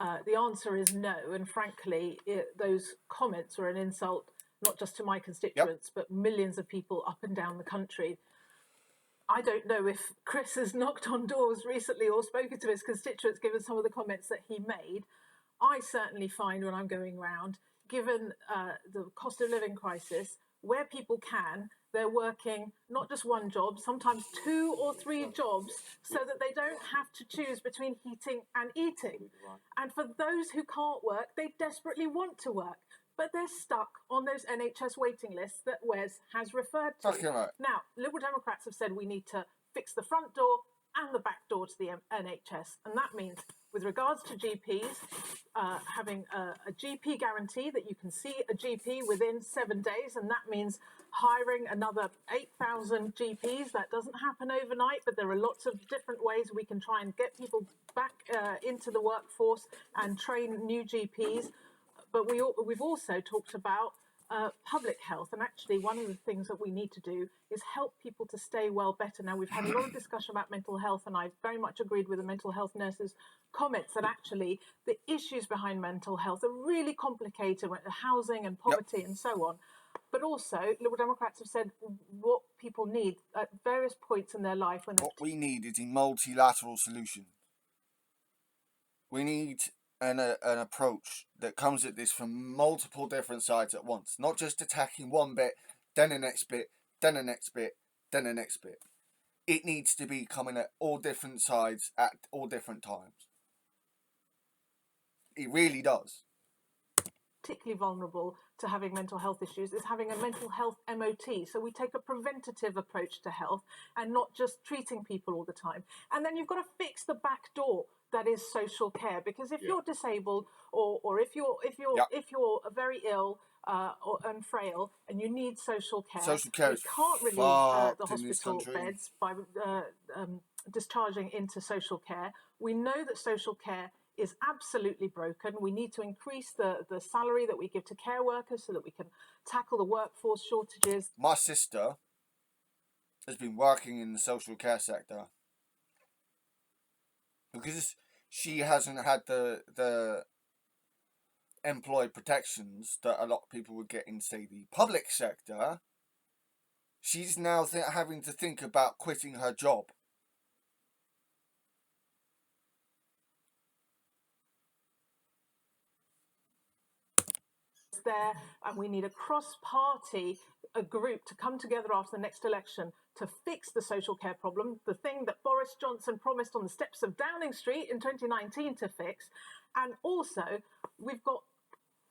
the answer is no. And frankly, those comments were an insult not just to my constituents, but millions of people up and down the country. I don't know if Chris has knocked on doors recently or spoken to his constituents, given some of the comments that he made. I certainly find when I'm going round, given the cost of living crisis, where people can, they're working not just one job, sometimes 2 or 3 jobs, so that they don't have to choose between heating and eating. And for those who can't work, they desperately want to work, but they're stuck on those NHS waiting lists that Wes has referred to. Okay, right. Now, Liberal Democrats have said we need to fix the front door and the back door to the NHS, and that means, with regards to GPs, having a GP guarantee that you can see a GP within 7 days, and that means hiring another 8,000 GPs. That doesn't happen overnight, but there are lots of different ways we can try and get people back into the workforce and train new GPs. But we've also talked about public health, and actually one of the things that we need to do is help people to stay well better. Now, we've had a lot of discussion about mental health, and I very much agreed with the mental health nurses' comments that actually the issues behind mental health are really complicated, with housing and poverty and so on. But also, Liberal Democrats have said what people need at various points in their life. What we need is a multilateral solution. We need an approach that comes at this from multiple different sides at once, not just attacking one bit, then the next bit, then the next bit, then the next bit. It needs to be coming at all different sides at all different times. It really does. Particularly vulnerable to having mental health issues is having a mental health MOT. So we take a preventative approach to health and not just treating people all the time. And then you've got to fix the back door that is social care, because if you're disabled or if you're very ill and frail and you need social care you can't release the hospital beds by discharging into social care. We know that social care is absolutely broken. We need to increase the salary that we give to care workers so that we can tackle the workforce shortages. My sister has been working in the social care sector because she hasn't had the employee protections that a lot of people would get in, say, the public sector. She's now having to think about quitting her job. There, and we need a cross-party group to come together after the next election to fix the social care problem, the thing that Boris Johnson promised on the steps of Downing Street in 2019 to fix. And also, we've got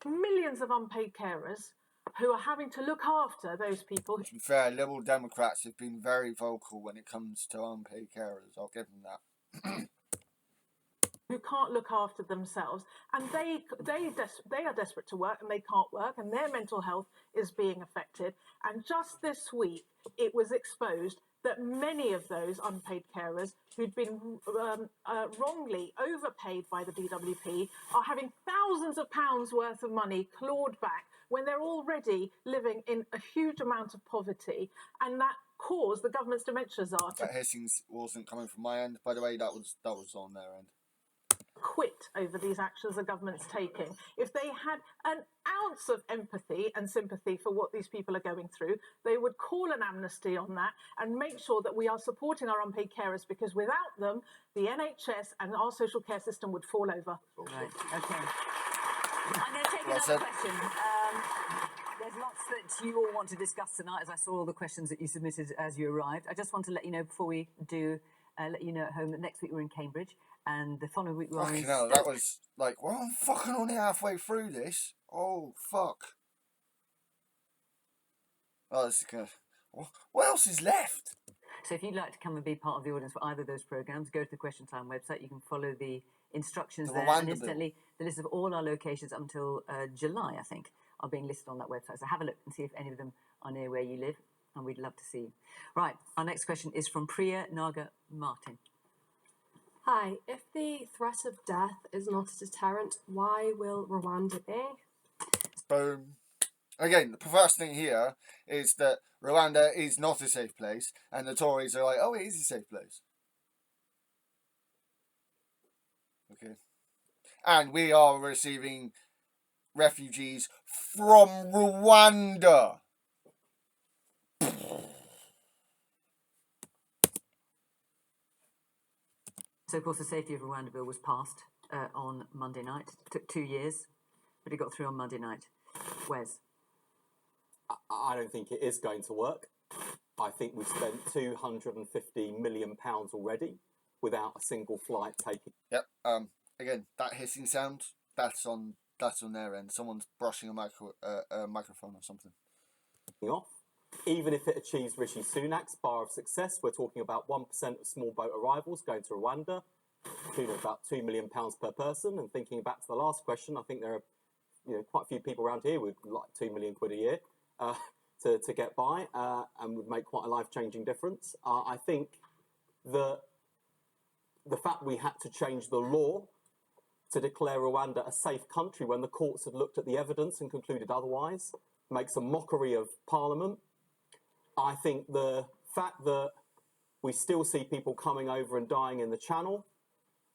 millions of unpaid carers who are having to look after those people. To be fair, Liberal Democrats have been very vocal when it comes to unpaid carers. I'll give them that. who can't look after themselves, and they are desperate to work and they can't work, and their mental health is being affected. And just this week, it was exposed that many of those unpaid carers who'd been wrongly overpaid by the DWP are having thousands of pounds worth of money clawed back when they're already living in a huge amount of poverty, and that caused the government's dementia czar to That hissing wasn't coming from my end, by the way. That was on their end. quit over these actions the government's taking. If they had an ounce of empathy and sympathy for what these people are going through, they would call an amnesty on that and make sure that we are supporting our unpaid carers, because without them, the NHS and our social care system would fall over. Right, okay. I'm going to take another question. There's lots that you all want to discuss tonight, as I saw all the questions that you submitted as you arrived. I just want to let you know before we do, let you know at home that next week we're in Cambridge, and the following week we're in... No, that was like, well, I'm fucking only halfway through this. Oh, fuck. Oh, this is gonna... What else is left? So if you'd like to come and be part of the audience for either of those programmes, go to the Question Time website. You can follow the instructions there. And incidentally, the list of all our locations up until July, I think, are being listed on that website. So have a look and see if any of them are near where you live, and we'd love to see you. Right, our next question is from Priya Naga Martin. Hi, if the threat of death is not a deterrent, why will Rwanda be? Boom. Again, the perverse thing here is that Rwanda is not a safe place, and the Tories are like, oh, it is a safe place. Okay. And we are receiving refugees from Rwanda. So, of course, the Safety of Rwanda Bill was passed on Monday night. It took 2 years, but it got through on Monday night. Wes? I don't think it is going to work. I think we've spent £250 million already without a single flight taking. Yep. Again, that hissing sound, that's on their end. Someone's brushing a microphone or something. Off. Even if it achieves Rishi Sunak's bar of success, we're talking about 1% of small boat arrivals going to Rwanda, about £2 million per person. And thinking back to the last question, I think there are quite a few people around here with like £2 million a year to get by and would make quite a life-changing difference. I think that the fact we had to change the law to declare Rwanda a safe country when the courts had looked at the evidence and concluded otherwise makes a mockery of Parliament. I think the fact that we still see people coming over and dying in the Channel,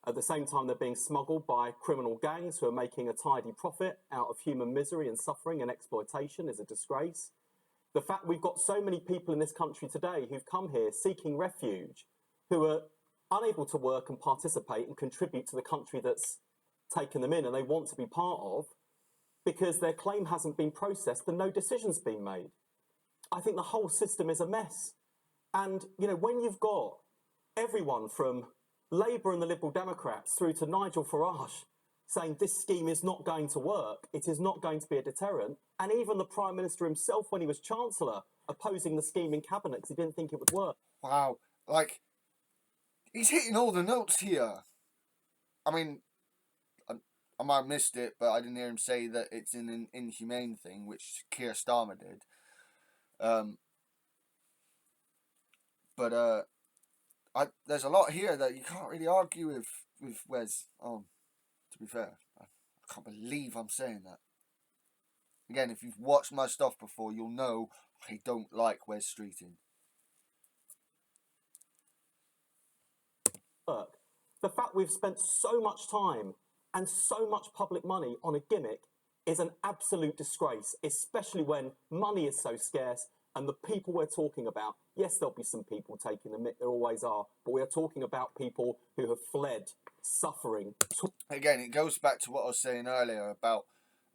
at the same time they're being smuggled by criminal gangs who are making a tidy profit out of human misery and suffering and exploitation, is a disgrace. The fact we've got so many people in this country today who've come here seeking refuge, who are unable to work and participate and contribute to the country that's taken them in and they want to be part of, because their claim hasn't been processed and no decision's been made. I think the whole system is a mess. And, when you've got everyone from Labour and the Liberal Democrats through to Nigel Farage saying this scheme is not going to work, it is not going to be a deterrent, and even the Prime Minister himself, when he was Chancellor, opposing the scheme in Cabinet because he didn't think it would work. Wow. Like, he's hitting all the notes here. I mean, I might have missed it, but I didn't hear him say that it's an inhumane thing, which Keir Starmer did. There's a lot here that you can't really argue with Wes. To be fair, I can't believe I'm saying that. Again, if you've watched my stuff before, you'll know I don't like Wes Streeting. The fact we've spent so much time and so much public money on a gimmick is an absolute disgrace, especially when money is so scarce and the people we're talking about, yes, there'll be some people taking the mick, there always are, but we're talking about people who have fled, suffering. Again, it goes back to what I was saying earlier about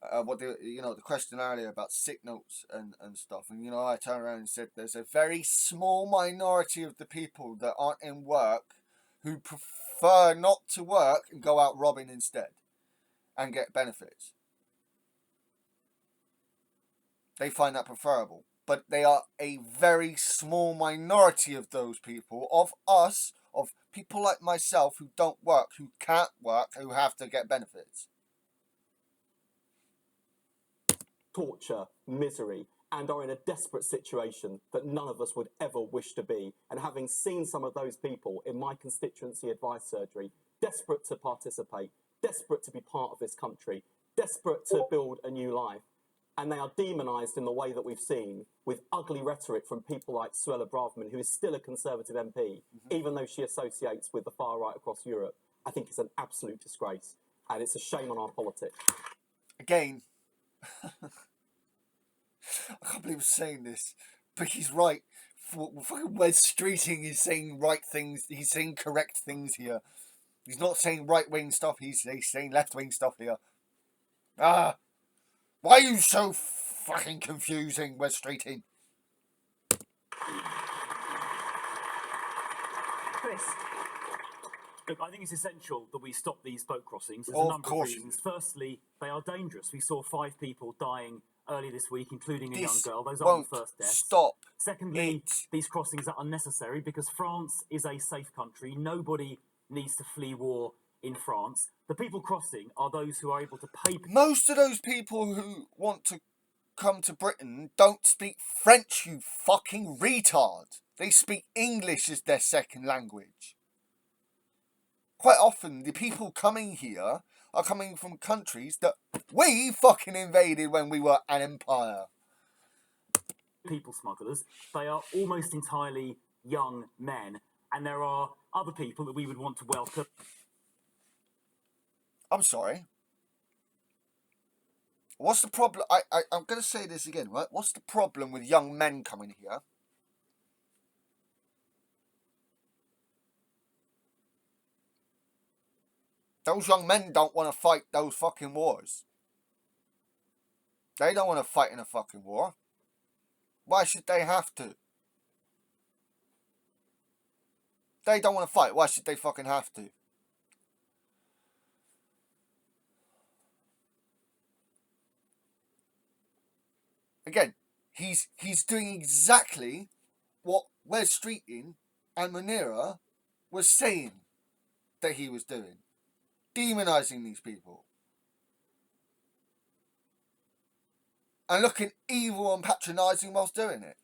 the question earlier about sick notes and stuff. And, I turned around and said there's a very small minority of the people that aren't in work who prefer not to work and go out robbing instead and get benefits. They find that preferable. But they are a very small minority of those people, of us, of People like myself who don't work, who can't work, who have to get benefits. Torture, misery, and are in a desperate situation that none of us would ever wish to be. And having seen some of those people in my constituency advice surgery, desperate to participate, desperate to be part of this country, desperate to build a new life, and they are demonised in the way that we've seen, with ugly rhetoric from people like Suella Braverman, who is still a Conservative MP, even though she associates with the far right across Europe, I think it's an absolute disgrace. And it's a shame on our politics. Again, I can't believe I'm saying this, but he's right. Fucking Wes Streeting is saying right things. He's saying correct things here. He's not saying right-wing stuff. He's saying left-wing stuff here. Why are you so fucking confusing, Wes Streeting? Chris. Look, I think it's essential that we stop these boat crossings. There's Oh, a of number of course you reasons. Firstly, they are dangerous. We saw 5 people dying earlier this week, including a young This girl. Those won't aren't the first deaths. stop Secondly, it. these crossings are unnecessary because France is a safe country. Nobody needs to flee war in France. The people crossing are those who are able to pay. Most of those people who want to come to Britain don't speak French, you fucking retard. They speak English as their second language. Quite often, the people coming here are coming from countries that we fucking invaded when we were an empire. People smugglers, they are almost entirely young men, and there are other people that we would want to welcome. I'm sorry. What's the problem? I'm going to say this again, right? What's the problem with young men coming here? Those young men don't want to fight those fucking wars. They don't want to fight in a fucking war. Why should they have to? They don't want to fight. Why should they fucking have to? Again, he's doing exactly what Wes Streeting and Manera was saying that he was doing. Demonising these people. And looking evil and patronising whilst doing it.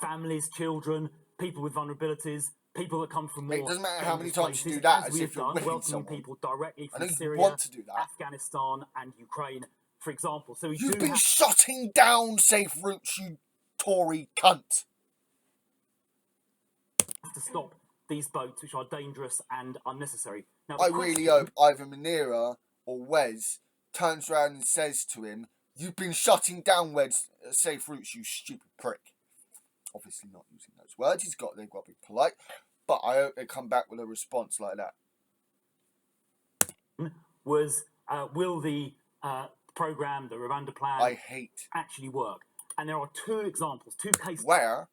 Families, children, people with vulnerabilities, people that come from war. It doesn't matter how many dangerous times you do places, that as as we if have you're done, whipping welcoming someone. people directly I from know you Syria, want to do that. Afghanistan and Ukraine, for example. So we You've do been have shutting down safe routes, you Tory cunt. to stop these boats, which are dangerous and unnecessary. Now, I really hope either Manera or Wes turns around and says to him, "You've been shutting down safe routes, you stupid prick." Obviously not using those words. They've got to be polite. But I hope they come back with a response like that. Was will the program, the Rwanda plan, actually work? And there are 2 examples, 2 cases. Where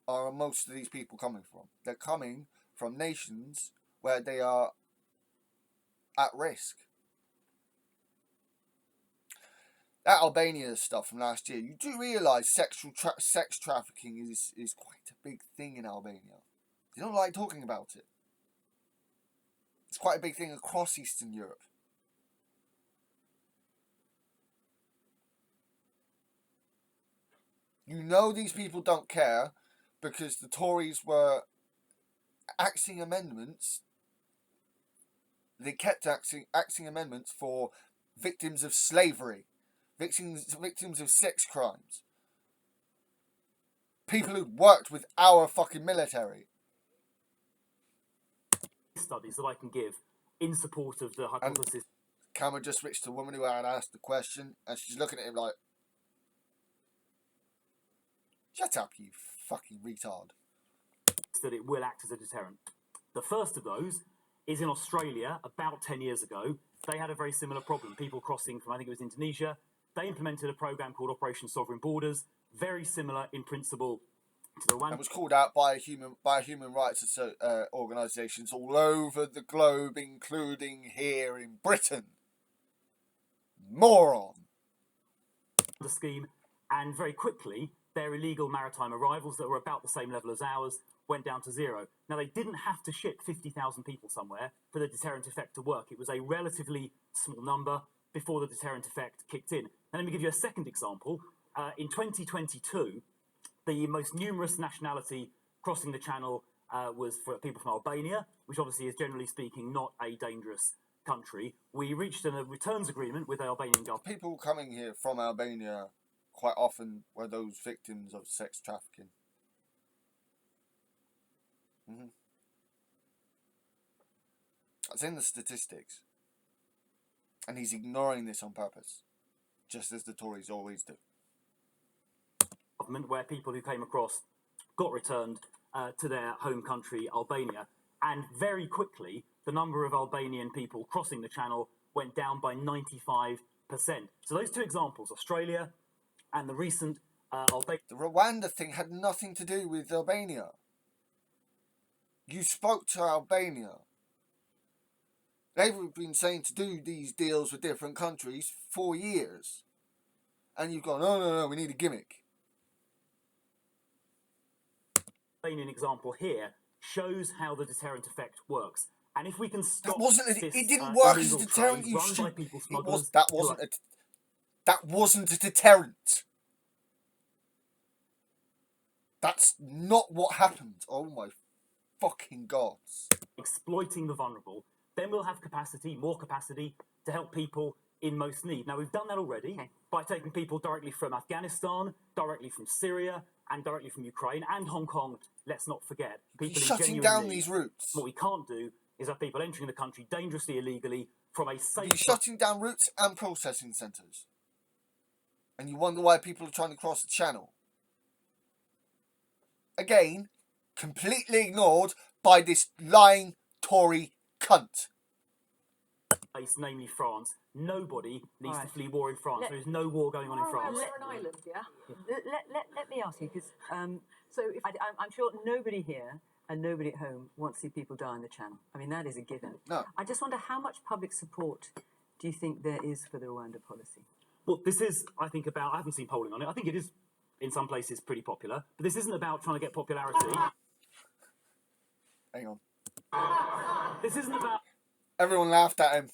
are most of these people coming from? They're coming from nations where they are at risk. That Albania stuff from last year, you do realise sex trafficking is quite a big thing in Albania. They don't like talking about it. It's quite a big thing across Eastern Europe. You know these people don't care because the Tories were axing amendments. They kept axing amendments for victims of slavery, victims of sex crimes, people who'd worked with our fucking military. Studies that I can give in support of the hypothesis. Camera just switched to a woman who had asked the question, and she's looking at him like, "Shut up, you fucking retard." That it will act as a deterrent. The first of those is in Australia about 10 years ago. They had a very similar problem. People crossing from, I think it was Indonesia. They implemented a program called Operation Sovereign Borders, very similar in principle to the one. It was called out by human rights organisations all over the globe, including here in Britain. Moron. The scheme, and very quickly their illegal maritime arrivals that were about the same level as ours went down to 0. Now, they didn't have to ship 50,000 people somewhere for the deterrent effect to work. It was a relatively small number before the deterrent effect kicked in. And let me give you a second example. In 2022, the most numerous nationality crossing the Channel was for people from Albania, which obviously is, generally speaking, not a dangerous country. We reached a returns agreement with the Albanian government. People coming here from Albania quite often were those victims of sex trafficking. That's in the statistics. And he's ignoring this on purpose, just as the Tories always do. Where people who came across got returned to their home country, Albania, and very quickly the number of Albanian people crossing the Channel went down by 95%. So those two examples, Australia and the recent Albania. The Rwanda thing had nothing to do with Albania. You spoke to Albania. They've been saying to do these deals with different countries for years. And you've gone, no, we need a gimmick. Albanian example here shows how the deterrent effect works. And if we can stop it didn't work as a deterrent. That wasn't a deterrent. That's not what happened. Oh my fucking gods. Exploiting the vulnerable, then we'll have more capacity to help people in most need. Now, we've done that already by taking people directly from Afghanistan, directly from Syria, and directly from Ukraine and Hong Kong. Let's not forget. People shutting down these routes. What we can't do is have people entering the country dangerously, illegally, from a safe... You're shutting down routes and processing centres. And you wonder why people are trying to cross the Channel. Again, completely ignored by this lying Tory cunt. Namely France. Nobody needs to flee war in France. There is no war going on in France. We're an island, yeah? Let me ask you, because I'm sure nobody here and nobody at home wants to see people die in the Channel. I mean, that is a given. No. I just wonder how much public support do you think there is for the Rwanda policy? Well, this is, I think, about... I haven't seen polling on it. I think it is, in some places, pretty popular. But this isn't about trying to get popularity. Hang on. This isn't about... Everyone laughed at him.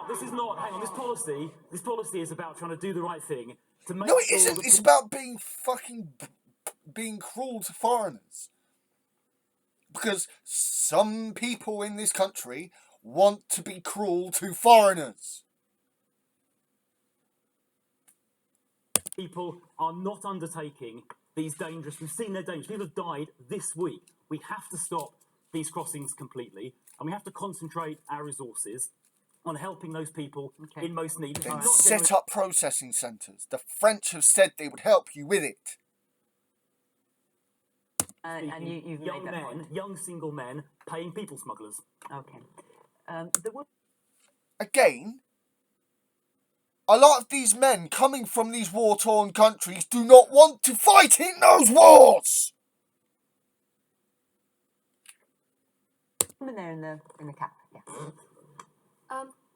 This is not... Hang on, this policy is about trying to do the right thing. To make No, it isn't. It's about being cruel to foreigners. Because some people in this country want to be cruel to foreigners. People are not undertaking these dangerous... We've seen they're dangerous. People have died this week. We have to stop these crossings completely, and we have to concentrate our resources on helping those people in most need. Then set up processing centres. The French have said they would help you with it. And you've young made that men, point. young single men, paying people smugglers. Okay. Again, a lot of these men coming from these war-torn countries do not want to fight in those wars. Woman there in the cap, yeah.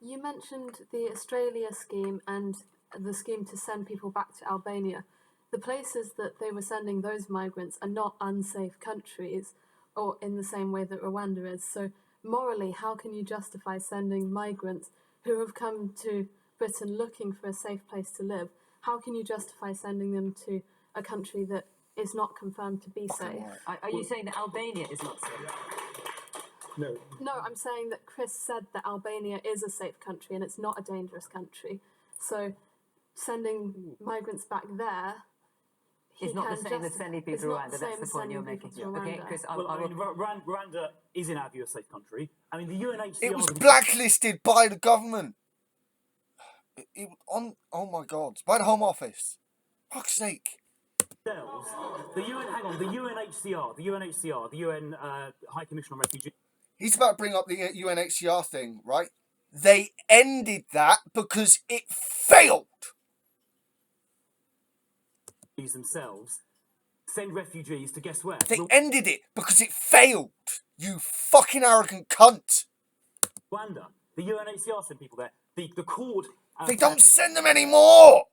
You mentioned the Australia scheme and the scheme to send people back to Albania. The places that they were sending those migrants are not unsafe countries, or in the same way that Rwanda is. So morally, how can you justify sending migrants who have come to Britain looking for a safe place to live? How can you justify sending them to a country that is not confirmed to be safe? Are you saying that Albania is not safe? No, I'm saying that Chris said that Albania is a safe country and it's not a dangerous country. So sending migrants back there... It's not the same as sending people to Rwanda, that's the point you're making. Okay, Chris, Rwanda is, in our view, a safe country. I mean, the UNHCR... It was blacklisted by the government. Oh my God, by the Home Office. Fuck's sake. The UNHCR, the UN High Commission on Refugees... He's about to bring up the UNHCR thing, right? They ended that because it failed. Themselves send refugees to guess where? They ended it because it failed. You fucking arrogant cunt. Rwanda. The UNHCR send people there. The court... they don't send them anymore.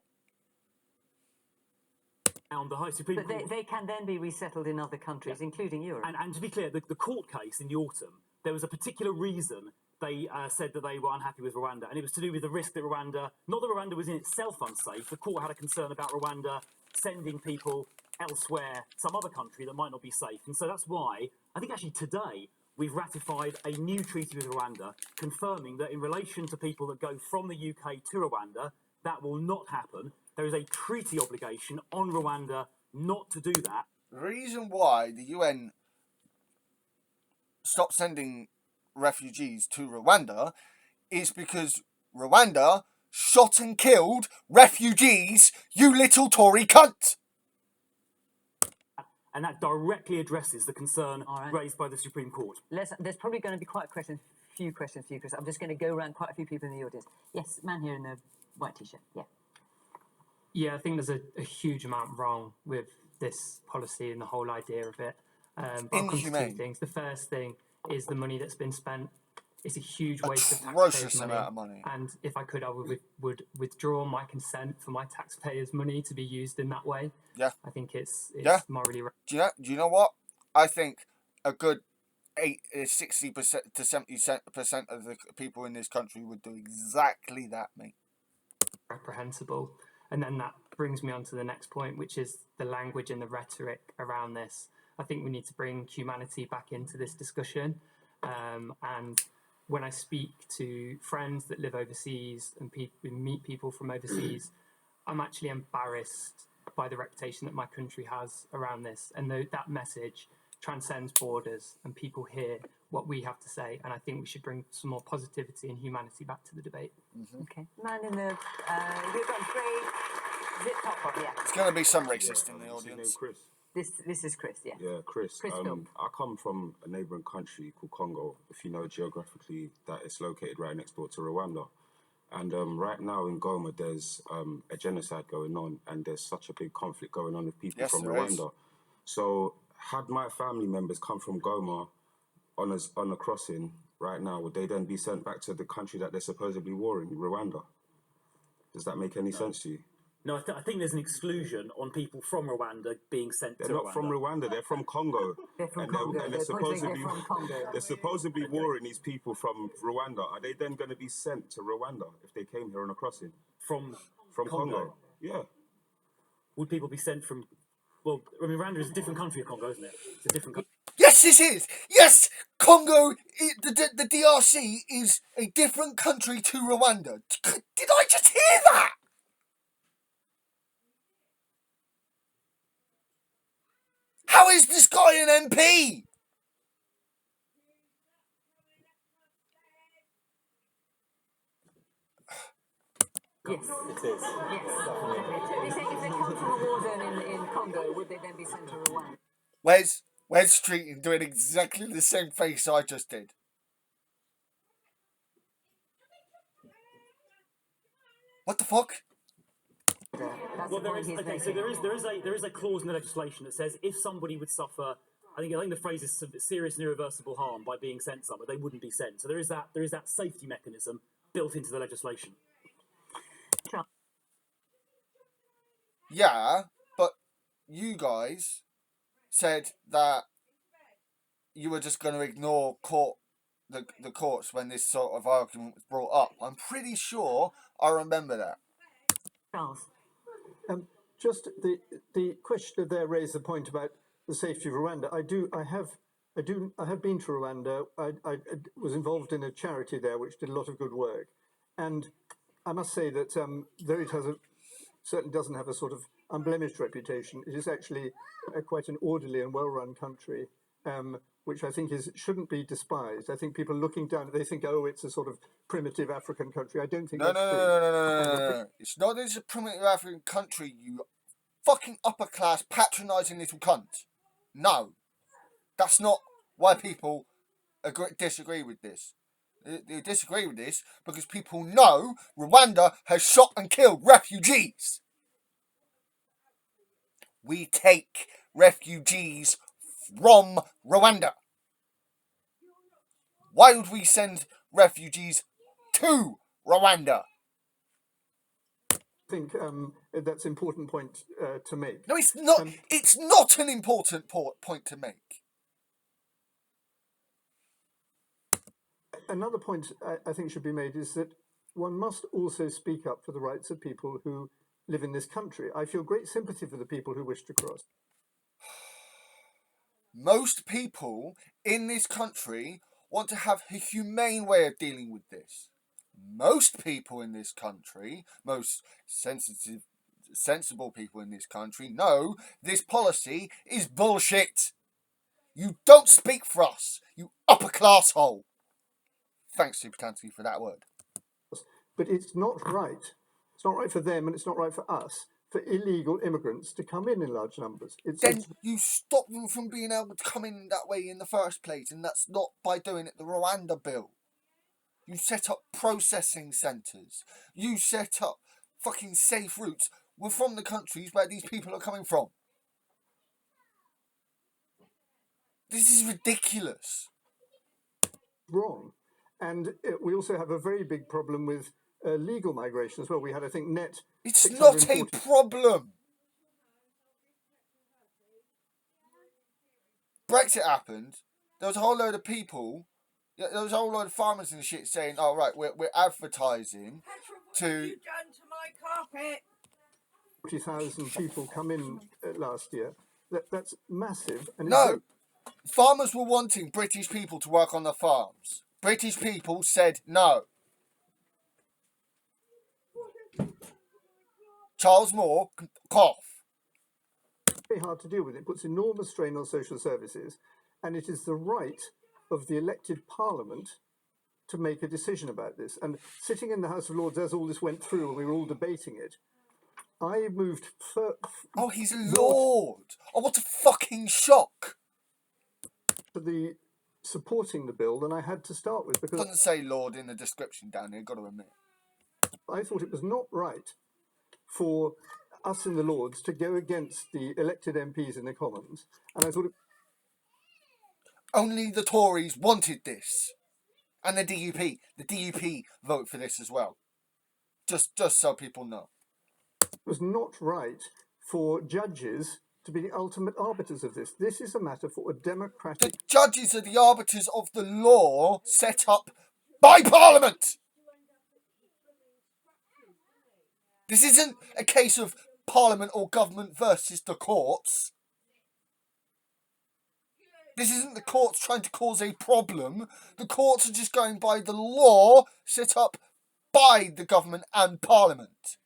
the High Supreme But Court. they can then be resettled in other countries, including Europe. And to be clear, the court case in the autumn, there was a particular reason they said that they were unhappy with Rwanda, and it was to do with the risk that Rwanda, not that Rwanda was in itself unsafe, the court had a concern about Rwanda sending people elsewhere, some other country that might not be safe. And so that's why, I think actually today, we've ratified a new treaty with Rwanda, confirming that in relation to people that go from the UK to Rwanda, that will not happen. There is a treaty obligation on Rwanda not to do that. The reason why the UN stopped sending refugees to Rwanda is because Rwanda shot and killed refugees, you little Tory cunt! And that directly addresses the concern raised by the Supreme Court. There's probably going to be quite a few questions for you, Chris. I'm just going to go around quite a few people in the audience. Yes, man here in the white T-shirt. Yeah. Yeah, I think there's a huge amount wrong with this policy and the whole idea of it. But I'll come to two things. The first thing is the money that's been spent. It's a huge waste of taxpayers' money. Amount of money. And if I could, I would withdraw my consent for my taxpayers' money to be used in that way. Yeah. I think it's morally right. Do you know what? I think a good 60% to 70% of the people in this country would do exactly that, mate. Reprehensible. And then that brings me on to the next point, which is the language and the rhetoric around this. I think we need to bring humanity back into this discussion. And when I speak to friends that live overseas and meet people from overseas, I'm actually embarrassed by the reputation that my country has around this. And that message transcends borders, and people hear what we have to say. And I think we should bring some more positivity and humanity back to the debate. Mm-hmm. Okay. Man in the we've got grey zip top on, yeah. It's going to be some racist in the audience. Chris. This is Chris, yeah. Yeah, Chris. Philp. I come from a neighbouring country called Congo. If you know geographically, that it's located right next door to Rwanda. And right now in Goma, there's a genocide going on, and there's such a big conflict going on with people from Rwanda. So, had my family members come from Goma on a crossing right now, would they then be sent back to the country that they're supposedly warring, Rwanda? Does that make any sense to you? No, I think there's an exclusion on people from Rwanda being sent to Rwanda. They're not from Rwanda, they're from Congo. They're from Congo. They're supposedly warring these people from Rwanda. Are they then going to be sent to Rwanda if they came here on a crossing? From Congo? Yeah. Would people be sent from... Well, I mean, Rwanda is a different country of Congo, isn't it? It's a different country. Yes, this is! Yes! Congo, the DRC is a different country to Rwanda. Did I just hear that? How is this guy an MP? Yes. It is. Yes. Definitely. If they come from a war zone in Congo, would they then be sent to Rwanda? Where's Streeting doing exactly the same face I just did? What the fuck? Well, there is a clause in the legislation that says if somebody would suffer, I think the phrase is serious and irreversible harm by being sent somewhere, they wouldn't be sent. So there is that safety mechanism built into the legislation. Yeah, but you guys said that you were just going to ignore the courts when this sort of argument was brought up. I'm pretty sure I remember that. Charles. Just the question there raised the point about the safety of Rwanda. I have been to Rwanda. I was involved in a charity there which did a lot of good work, and I must say that though it certainly doesn't have a sort of unblemished reputation, it is actually quite an orderly and well-run country, which I think shouldn't be despised. I think people looking down, they think, oh, it's a sort of primitive African country. I don't think that's true. No. It's not that it's a primitive African country, you fucking upper-class, patronising little cunt. No. That's not why people disagree with this. They disagree with this because people know Rwanda has shot and killed refugees. We take refugees from Rwanda. Why would we send refugees to Rwanda? I think that's an important point to make. No, it's not. It's not an important point to make. Another point I think should be made is that one must also speak up for the rights of people who live in this country. I feel great sympathy for the people who wish to cross. Most people in this country want to have a humane way of dealing with this. Most people in this country, most sensible people in this country, know this policy is bullshit. You don't speak for us, you upper class hole. Thanks, Supertanty, for that word. But it's not right. It's not right for them, and it's not right for us, for illegal immigrants to come in large numbers. Then you stop them from being able to come in that way in the first place, and that's not by doing it the Rwanda bill. You set up processing centres. You set up fucking safe routes. We're from the countries where these people are coming from. This is ridiculous. Wrong. And we also have a very big problem with legal migration as well. We had, I think, net... It's not a problem. Brexit happened. There was a whole load of people... There was a whole load of farmers and shit saying, "Oh right, we're advertising to." What have you done to my carpet? 40,000 people come in last year. That's massive. And no, farmers were wanting British people to work on the farms. British people said no. Charles Moore, cough. Very hard to deal with. It puts enormous strain on social services, and it is the right of the elected parliament to make a decision about this. And sitting in the House of Lords as all this went through and we were all debating it, I moved... Oh, he's a Lord! Oh, what a fucking shock! ...for the supporting the bill than I had to start with, because... It doesn't say Lord in the description down here, got to admit. I thought it was not right for us in the Lords to go against the elected MPs in the Commons, and I thought... Only the Tories wanted this. And the DUP. The DUP vote for this as well. Just so people know. It was not right for judges to be the ultimate arbiters of this. This is a matter for a democratic... The judges are the arbiters of the law set up by Parliament. This isn't a case of Parliament or government versus the courts. This isn't the courts trying to cause a problem. The courts are just going by the law set up by the government and Parliament.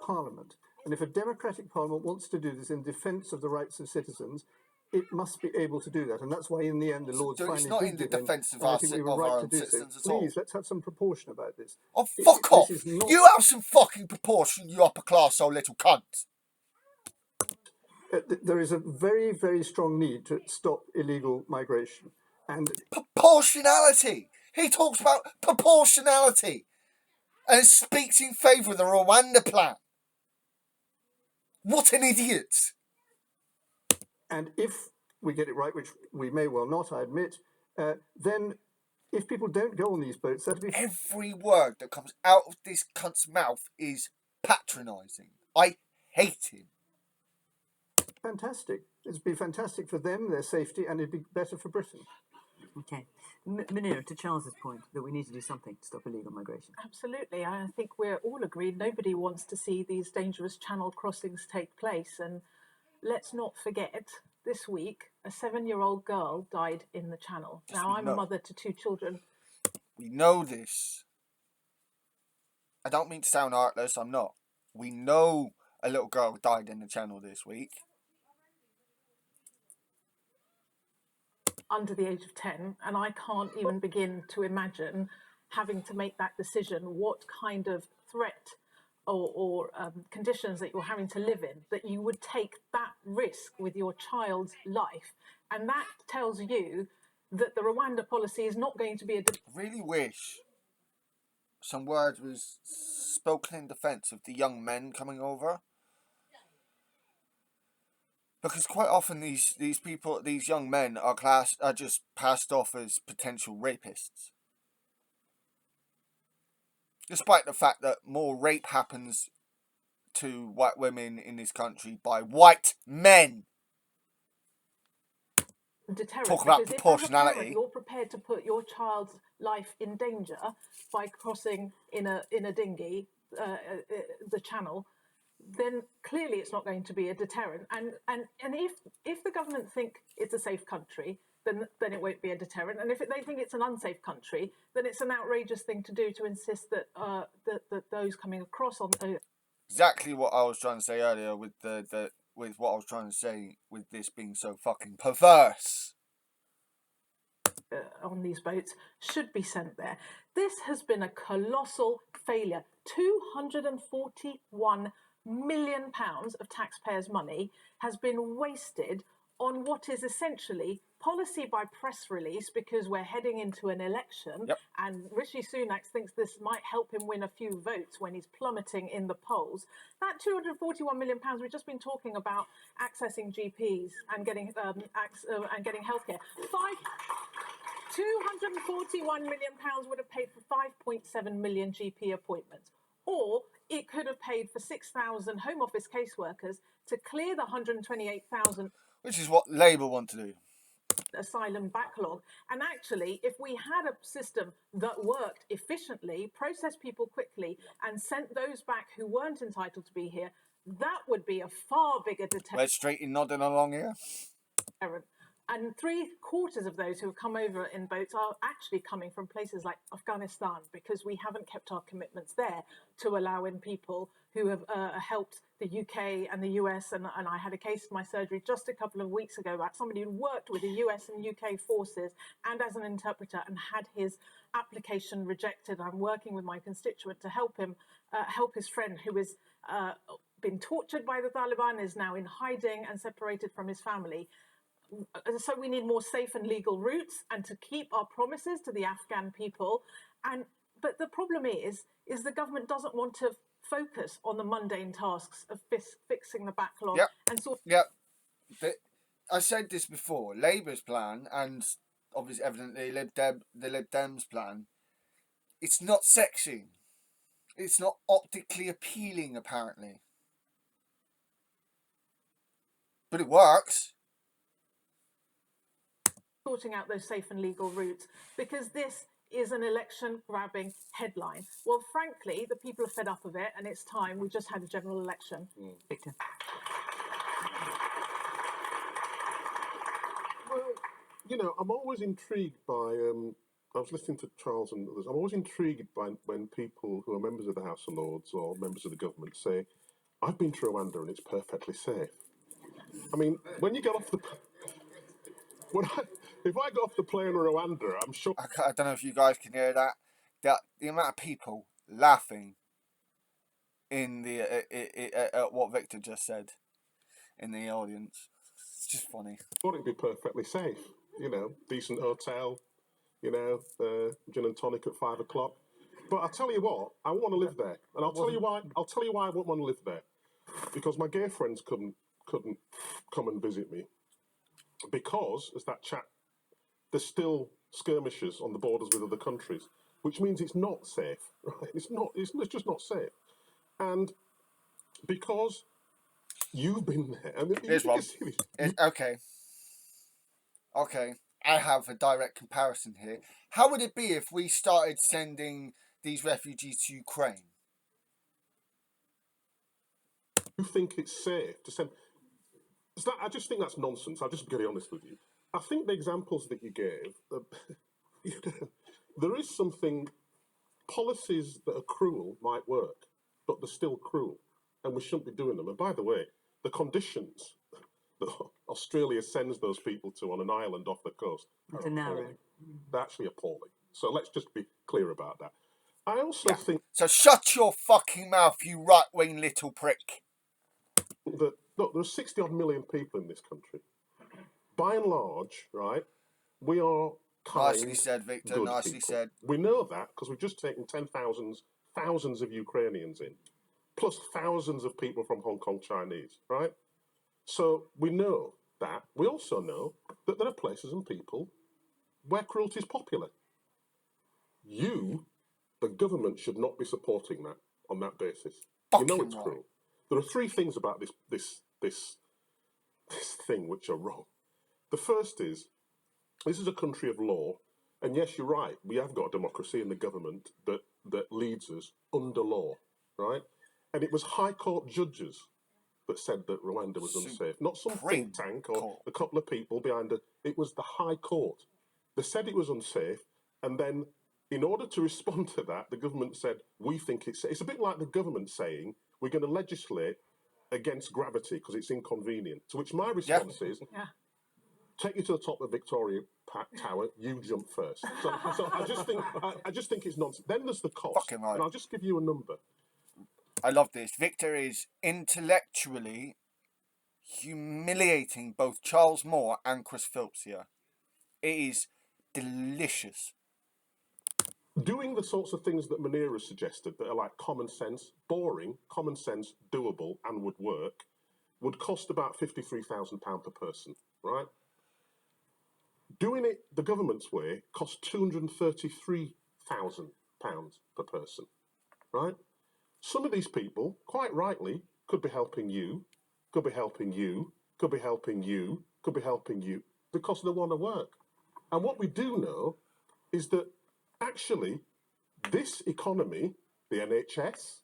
Parliament. And if a democratic Parliament wants to do this in defence of the rights of citizens, it must be able to do that. And that's why in the end the Lords finally did. It's not in the defence of our own citizens at all. Please, let's have some proportion about this. Oh, fuck off! You have some fucking proportion, you upper class old little cunt. There is a very, very strong need to stop illegal migration. And proportionality! He talks about proportionality and speaks in favour of the Rwanda plan. What an idiot! And if we get it right, which we may well not, I admit, then if people don't go on these boats, that'll be... Every word that comes out of this cunt's mouth is patronising. I hate him. Fantastic. It'd be fantastic for them, their safety, and it'd be better for Britain. Okay. Munira, to Charles's point, that we need to do something to stop illegal migration. Absolutely. I think we're all agreed. Nobody wants to see these dangerous channel crossings take place. And let's not forget, this week, a 7-year-old girl died in the channel. Yes, now, I'm a mother to 2 children. We know this. I don't mean to sound heartless, I'm not. We know a little girl died in the channel this week. Under the age of 10, and I can't even begin to imagine having to make that decision, what kind of threat or conditions that you're having to live in, that you would take that risk with your child's life. And that tells you that the Rwanda policy is not going to be a... I really wish some words was spoken in defence of the young men coming over. Because quite often these people, these young men are just passed off as potential rapists. despite the fact that more rape happens to white women in this country by white men. Deterrent, Talk about because proportionality. If as a parent, you're prepared to put your child's life in danger by crossing in a dinghy the channel, then clearly it's not going to be a deterrent. And if the government think it's a safe country, then it won't be a deterrent. And if they think it's an unsafe country, then it's an outrageous thing to do to insist that that those coming across on exactly what I was trying to say earlier with with what I was trying to say with this being so fucking perverse. On these boats should be sent there. This has been a colossal failure. £241 million of taxpayers' money has been wasted on what is essentially policy by press release, because we're heading into an election. Yep. And Rishi Sunak thinks this might help him win a few votes when he's plummeting in the polls. That £241 million, we've just been talking about accessing GPs and getting healthcare. £241 million would have paid for 5.7 million GP appointments. Or it could have paid for 6,000 Home Office caseworkers to clear the 128,000... Which is what Labour want to do. ...asylum backlog. And actually, if we had a system that worked efficiently, processed people quickly, and sent those back who weren't entitled to be here, that would be a far bigger deterrent. We're straight in nodding along here. And 3/4 of those who have come over in boats are actually coming from places like Afghanistan, because we haven't kept our commitments there to allow in people who have helped the UK and the US. And I had a case in my surgery just a couple of weeks ago about somebody who worked with the US and UK forces and as an interpreter and had his application rejected. I'm working with my constituent to help him, help his friend who is been tortured by the Taliban, is now in hiding and separated from his family. So we need more safe and legal routes, and to keep our promises to the Afghan people. But the problem is the government doesn't want to focus on the mundane tasks of fixing the backlog. Yep. And so But I said this before. Labour's plan, and obviously evidently the Lib Dems plan, it's not sexy. It's not optically appealing, apparently. But it works. Sorting out those safe and legal routes, because this is an election-grabbing headline. Well, frankly, the people are fed up of it, and it's time. We just had a general election. Victor. Well, you know, I'm always intrigued by... I was listening to Charles and others. I'm always intrigued by when people who are members of the House of Lords or members of the government say, I've been to Rwanda and it's perfectly safe. I mean, when you get off the... If I got off the plane in Rwanda, I'm sure... I don't know if you guys can hear that. The amount of people laughing in the at what Victor just said in the audience. It's just funny. I thought it'd be perfectly safe. You know, decent hotel, you know, gin and tonic at 5 o'clock. But I'll tell you what, I want to live there. And I'll tell you why I wouldn't want to live there. Because my gay friends couldn't come and visit me. Because, as that chap, there's still skirmishes on the borders with other countries, which means it's not safe, right? It's just not safe. And because you've been there... I mean, here's one. Okay, I have a direct comparison here. How would it be if we started sending these refugees to Ukraine? You think it's safe to send... I just think that's nonsense. I'll just be honest with you. I think the examples that you gave, there is something... Policies that are cruel might work, but they're still cruel, and we shouldn't be doing them. And by the way, the conditions that Australia sends those people to on an island off the coast are appalling. They're actually appalling. So let's just be clear about that. I also think... So shut your fucking mouth, you right-wing little prick. That, look, there's 60-odd million people in this country. By and large, right, we are kind... Nicely said, Victor, nicely people. said. We know that because we've just taken thousands of Ukrainians in, plus thousands of people from Hong Kong Chinese, right? So we know that. We also know that there are places and people where cruelty is popular. You the government should not be supporting that on that basis. You know Fucking it's right. cruel. There are three things about this thing which are wrong. The first is, this is a country of law, and yes, you're right, we have got a democracy in the government that leads us under law, right? And it was High Court judges that said that Rwanda was unsafe, not some think tank or a couple of people behind it. It was the High Court. They said it was unsafe, and then in order to respond to that, the government said, we think it's a bit like the government saying, we're going to legislate against gravity because it's inconvenient. To which my response is, take you to the top of Victoria Tower, you jump first. So I just think it's nonsense. Then there's the cost, Fucking right. and I'll just give you a number. I love this. Victor is intellectually humiliating both Charles Moore and Chris Philps here. It is delicious. Doing the sorts of things that Munira has suggested that are like common sense, boring, common sense, doable, and would work, would cost about £53,000 per person, right? Doing it the government's way costs £233,000 per person, right? Some of these people, quite rightly, could be helping you, could be helping you, could be helping you, could be helping you, because they want to work. And what we do know is that actually this economy, the NHS,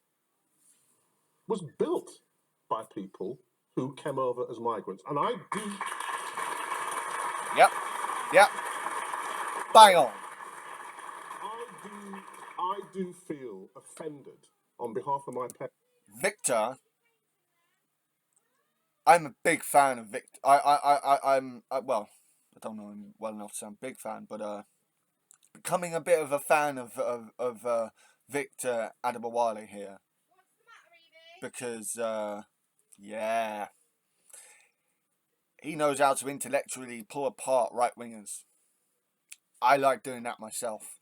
was built by people who came over as migrants. And I do... Yep. Bang on. I do feel offended on behalf of my pet. Victor, I'm a big fan of Victor. I'm well, I don't know him well enough to say I'm a big fan, but becoming a bit of a fan of Victor Adebowale here. Because yeah, he knows how to intellectually pull apart right-wingers. I like doing that myself.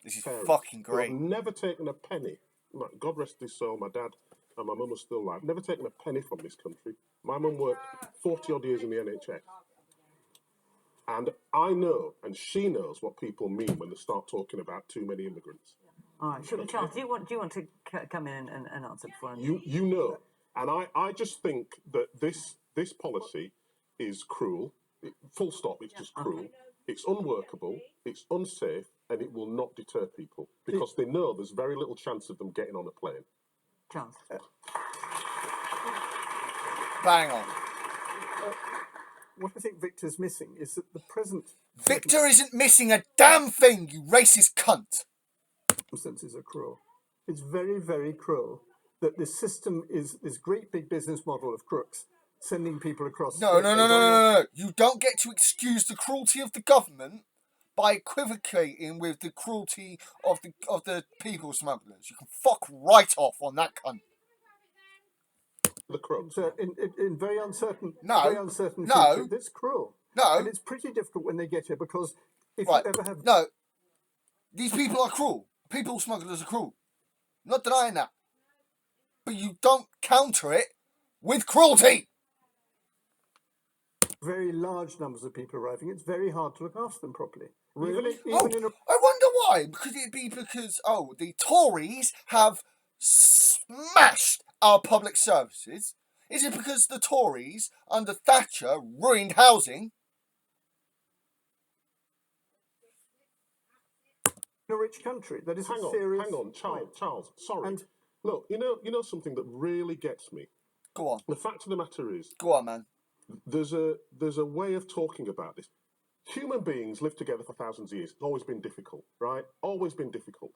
This is fucking great. I've never taken a penny. God rest his soul, my dad and my mum are still alive. Never taken a penny from this country. My mum worked 40 odd years in the NHS. And I know, and she knows what people mean when they start talking about too many immigrants. All right, Charles, do you want to come in and answer before I... You know, and I just think that this policy is cruel. Full stop, it's just cruel. Okay. It's unworkable, it's unsafe, and it will not deter people because they know there's very little chance of them getting on a plane. Charles. Bang on. What I think Victor's missing is that the present... Victor isn't missing a damn thing, you racist cunt! ...circumstances are cruel. It's very, very cruel that this system is this great big business model of crooks sending people across... No. You don't get to excuse the cruelty of the government by equivocating with the cruelty of the people smugglers. You can fuck right off on that cunt. The crooks. In very uncertain... No. Very uncertain No. future, that's cruel. No. And it's pretty difficult when they get here because if you ever have... No. These people are cruel. People smugglers are cruel. I'm not denying that. But you don't counter it with cruelty. Very large numbers of people arriving, it's very hard to look after them properly. Really? I wonder why. Could it be because, the Tories have smashed our public services? Is it because the Tories under Thatcher ruined housing? In a rich country, that is hang on, Charles. Sorry. And look, you know something that really gets me. Go on. The fact of the matter is, go on, man. There's a way of talking about this. Human beings live together for thousands of years. It's always been difficult, right? Always been difficult.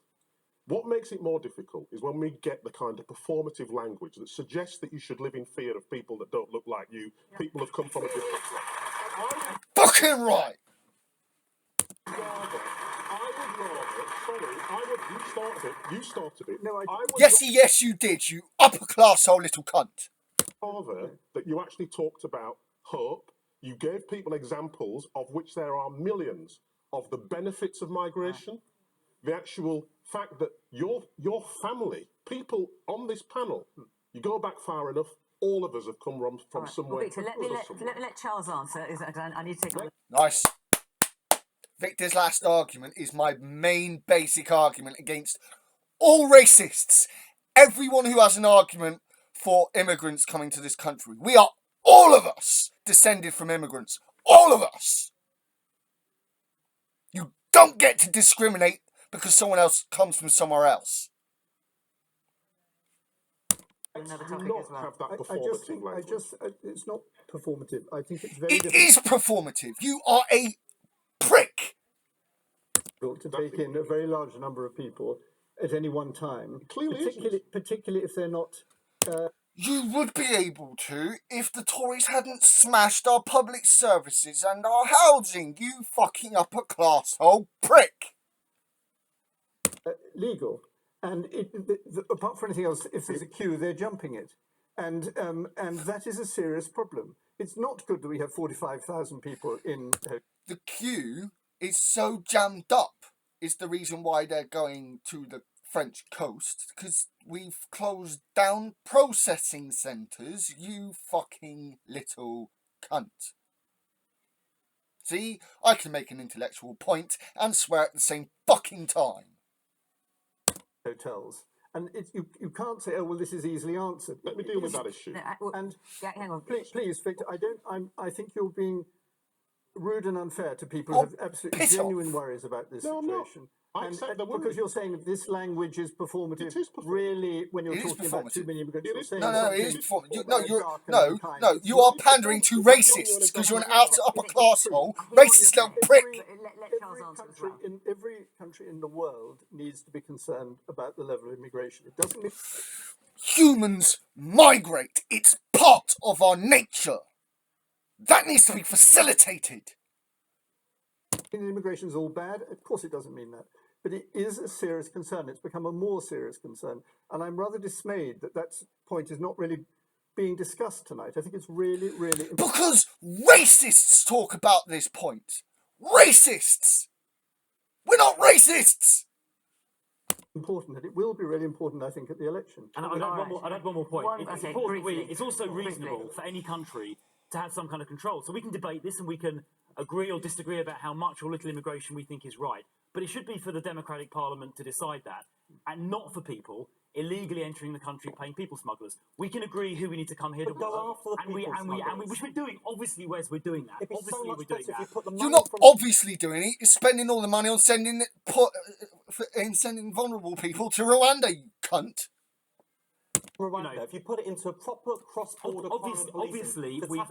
What makes it more difficult is when we get the kind of performative language that suggests that you should live in fear of people that don't look like you. Yeah. People have come from a different place. Fucking right. You started it. No, yes, you did, you upper class old little cunt. That you actually talked about hope. You gave people examples of which there are millions of the benefits of migration. The actual fact that your family, people on this panel, you go back far enough, all of us have come from somewhere. Well, Victor, let Charles answer. I need to take on... Nice. Victor's last argument is my main basic argument against all racists. Everyone who has an argument for immigrants coming to this country. We are, all of us, descended from immigrants. All of us. You don't get to discriminate because someone else comes from somewhere else. Another Do topic not as well. have that I just performative think, language. it's not performative. I think it's very It is performative. You are a prick. difficult to take in a very large number of people at any one time, Clearly isn't. particularly if they're not. You would be able to if the Tories hadn't smashed our public services and our housing, you fucking upper class hole prick. Legal, and apart from anything else, if there's a queue, they're jumping it, and that is a serious problem. It's not good that we have 45,000 people in. The queue is so jammed up. Is the reason why they're going to the French coast, because we've closed down processing centres. You fucking little cunt. See, I can make an intellectual point and swear at the same fucking time. Hotels, and you can't say, oh well, this is easily answered. Let me deal with that issue. And hang on, please, Victor. I think you're being rude and unfair to people Oh, who have absolutely piss genuine off. worries about this No, I'm not. situation. I accept the because worry. you're saying this language is performative. It is performative. Really, when you're It is talking about too performative. many immigrants, It you're is saying No, it is something performative. No, you're dark and unkind. It's you not- are pandering to it's not racists because you're an genuine outer upper it's class true. hole, I hear what racist you're little saying. prick. Let Charles answer as well. Every country in the world needs to be concerned about the level of immigration. It doesn't mean Humans migrate. It's part of our nature. That needs to be facilitated. immigration is all bad. Of course, it doesn't mean that. But it is a serious concern. It's become a more serious concern. And I'm rather dismayed that point is not really being discussed tonight. I think it's really, really important. Because racists talk about this point. Racists! We're not racists! Important, and it will be really important, I think, at the election. And I'd add one more point. It's important briefly. it's also reasonable for any country to have some kind of control. So we can debate this and we can agree or disagree about how much or little immigration we think is right. But it should be for the democratic parliament to decide that, and not for people illegally entering the country paying people smugglers. We can agree who we need to come here to go after the people smugglers. which we're doing. Obviously, Wes, we're doing that. It'd be Obviously, so much we're doing better if you that. put the money You're not from obviously doing it. You're spending all the money on sending vulnerable people to Rwanda, you cunt. Rwanda. If you put it into a proper cross-border obviously, we've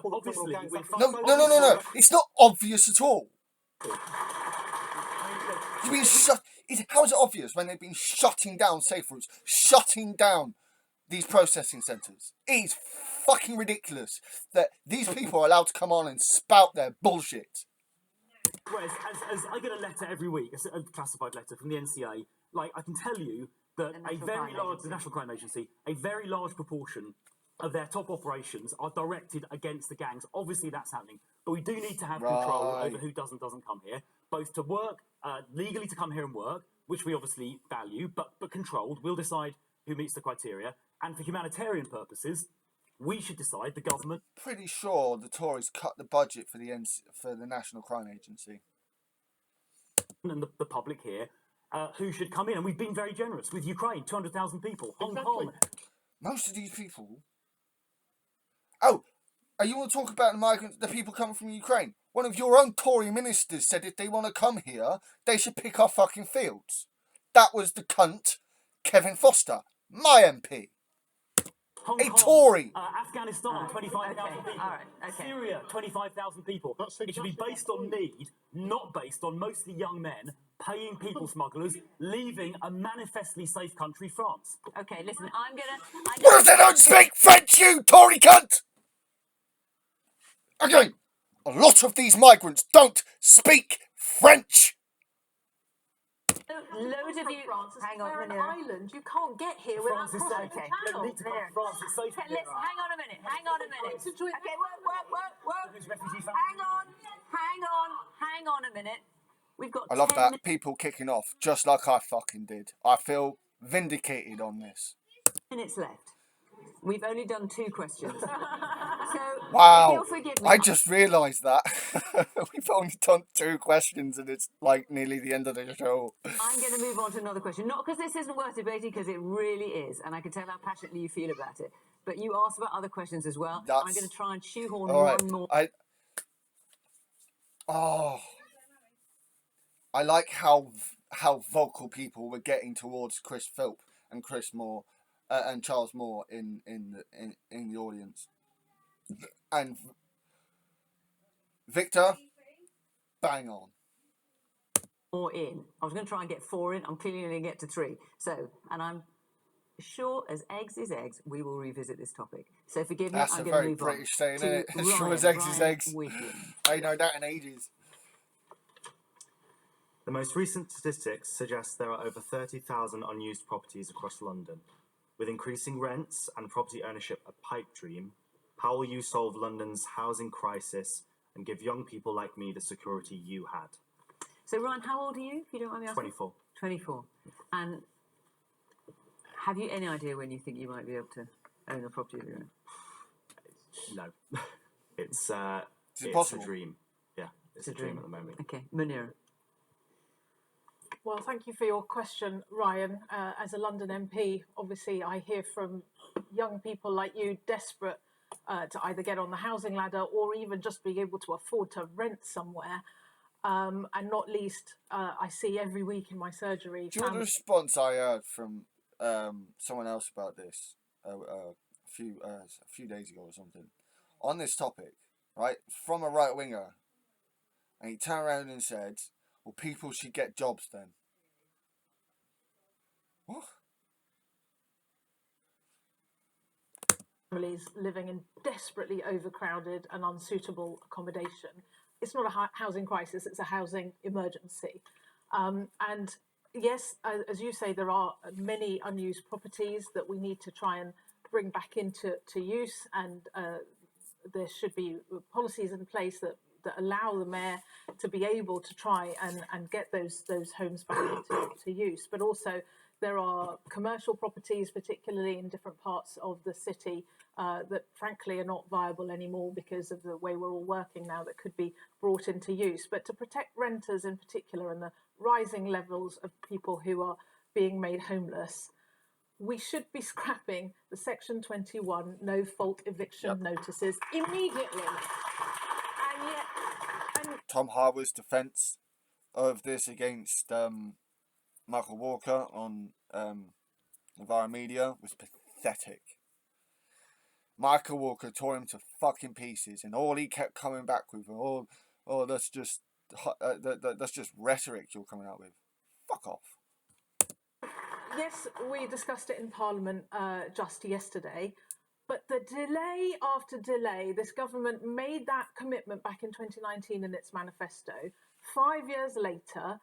No. It's not obvious at all. You've been shut. How is it obvious when they've been shutting down safe routes, shutting down these processing centres? It's fucking ridiculous that these people are allowed to come on and spout their bullshit. Whereas, as I get a letter every week, a classified letter from the NCA, like I can tell you that the National Crime Agency, a very large proportion of their top operations are directed against the gangs. Obviously, that's happening, but we do need to have control over who doesn't come here, both to work legally to come here and work, which we obviously value, but controlled. We'll decide who meets the criteria, and for humanitarian purposes, we should decide, the government. Pretty sure the Tories cut the budget for the National Crime Agency. And the public here, who should come in. And we've been very generous with Ukraine, 200,000 people. Hong Kong. Most of these people... Oh, you want to talk about the migrants, the people coming from Ukraine? One of your own Tory ministers said if they want to come here, they should pick our fucking fields. That was the cunt, Kevin Foster, my MP. Hong a Kong, Tory. Afghanistan, 25,000 people. Syria, 25,000 people. It should be based on need, not based on mostly young men paying people smugglers, leaving a manifestly safe country, France. Okay, listen, I'm gonna... What if they don't speak French, you Tory cunt? Again, a lot of these migrants don't speak French. Loads of you... Hang on a minute. Island, you can't get here without crossing the channel. Hang on a minute. Okay, whoa. Hang on a minute. We've got I love that. People kicking off, just like I fucking did. I feel vindicated on this. 10 minutes left. We've only done 2 questions. So, Wow. if you'll forgive me, I just realised that. We've only done 2 questions and it's like nearly the end of the show. I'm going to move on to another question. Not because this isn't worth debating, because it really is, and I can tell how passionately you feel about it. But you asked about other questions as well. I'm going to try and shoehorn one more. I like how vocal people were getting towards Chris Philp and Chris Moore and Charles Moore in the audience. And Victor, bang on. More in. I was going to try and get 4 in. I'm clearly going to get to 3. So, and I'm sure as eggs is eggs, we will revisit this topic. So forgive me. That's I'm a going to very move British on saying, to isn't it? As sure Ryan. as eggs is Ryan eggs. Wheatley. I know that in ages. The most recent statistics suggest there are over 30,000 unused properties across London. With increasing rents and property ownership a pipe dream, how will you solve London's housing crisis and give young people like me the security you had? So, Ryan, how old are you, if you don't mind me asking? 24. 24. And have you any idea when you think you might be able to own a property of your own? No. It's a dream. Yeah, it's a dream at the moment. Okay. Munira. Well, thank you for your question, Ryan. As a London MP, obviously I hear from young people like you desperate to either get on the housing ladder or even just be able to afford to rent somewhere. And not least, I see every week in my surgery. Do you know the response I heard from someone else about this a few days ago or something on this topic, right? From a right winger, and he turned around and said, "Well, people should get jobs then." What? Families living in desperately overcrowded and unsuitable accommodation. It's not a housing crisis, it's a housing emergency. And yes, as you say, there are many unused properties that we need to try and bring back into use, and there should be policies in place that allow the mayor to be able to try and get those homes back into use. But also there are commercial properties, particularly in different parts of the city, that frankly are not viable anymore because of the way we're all working now, that could be brought into use. But to protect renters in particular and the rising levels of people who are being made homeless, we should be scrapping the Section 21 no-fault eviction notices immediately. And yet, Tom Harwood's defence of this against Michael Walker on Via Media was pathetic. Michael Walker tore him to fucking pieces, and all he kept coming back with, that's just rhetoric you're coming out with. Fuck off. yes, we discussed it in Parliament just yesterday, but the delay after delay, this government made that commitment back in 2019 in its manifesto. 5 years later,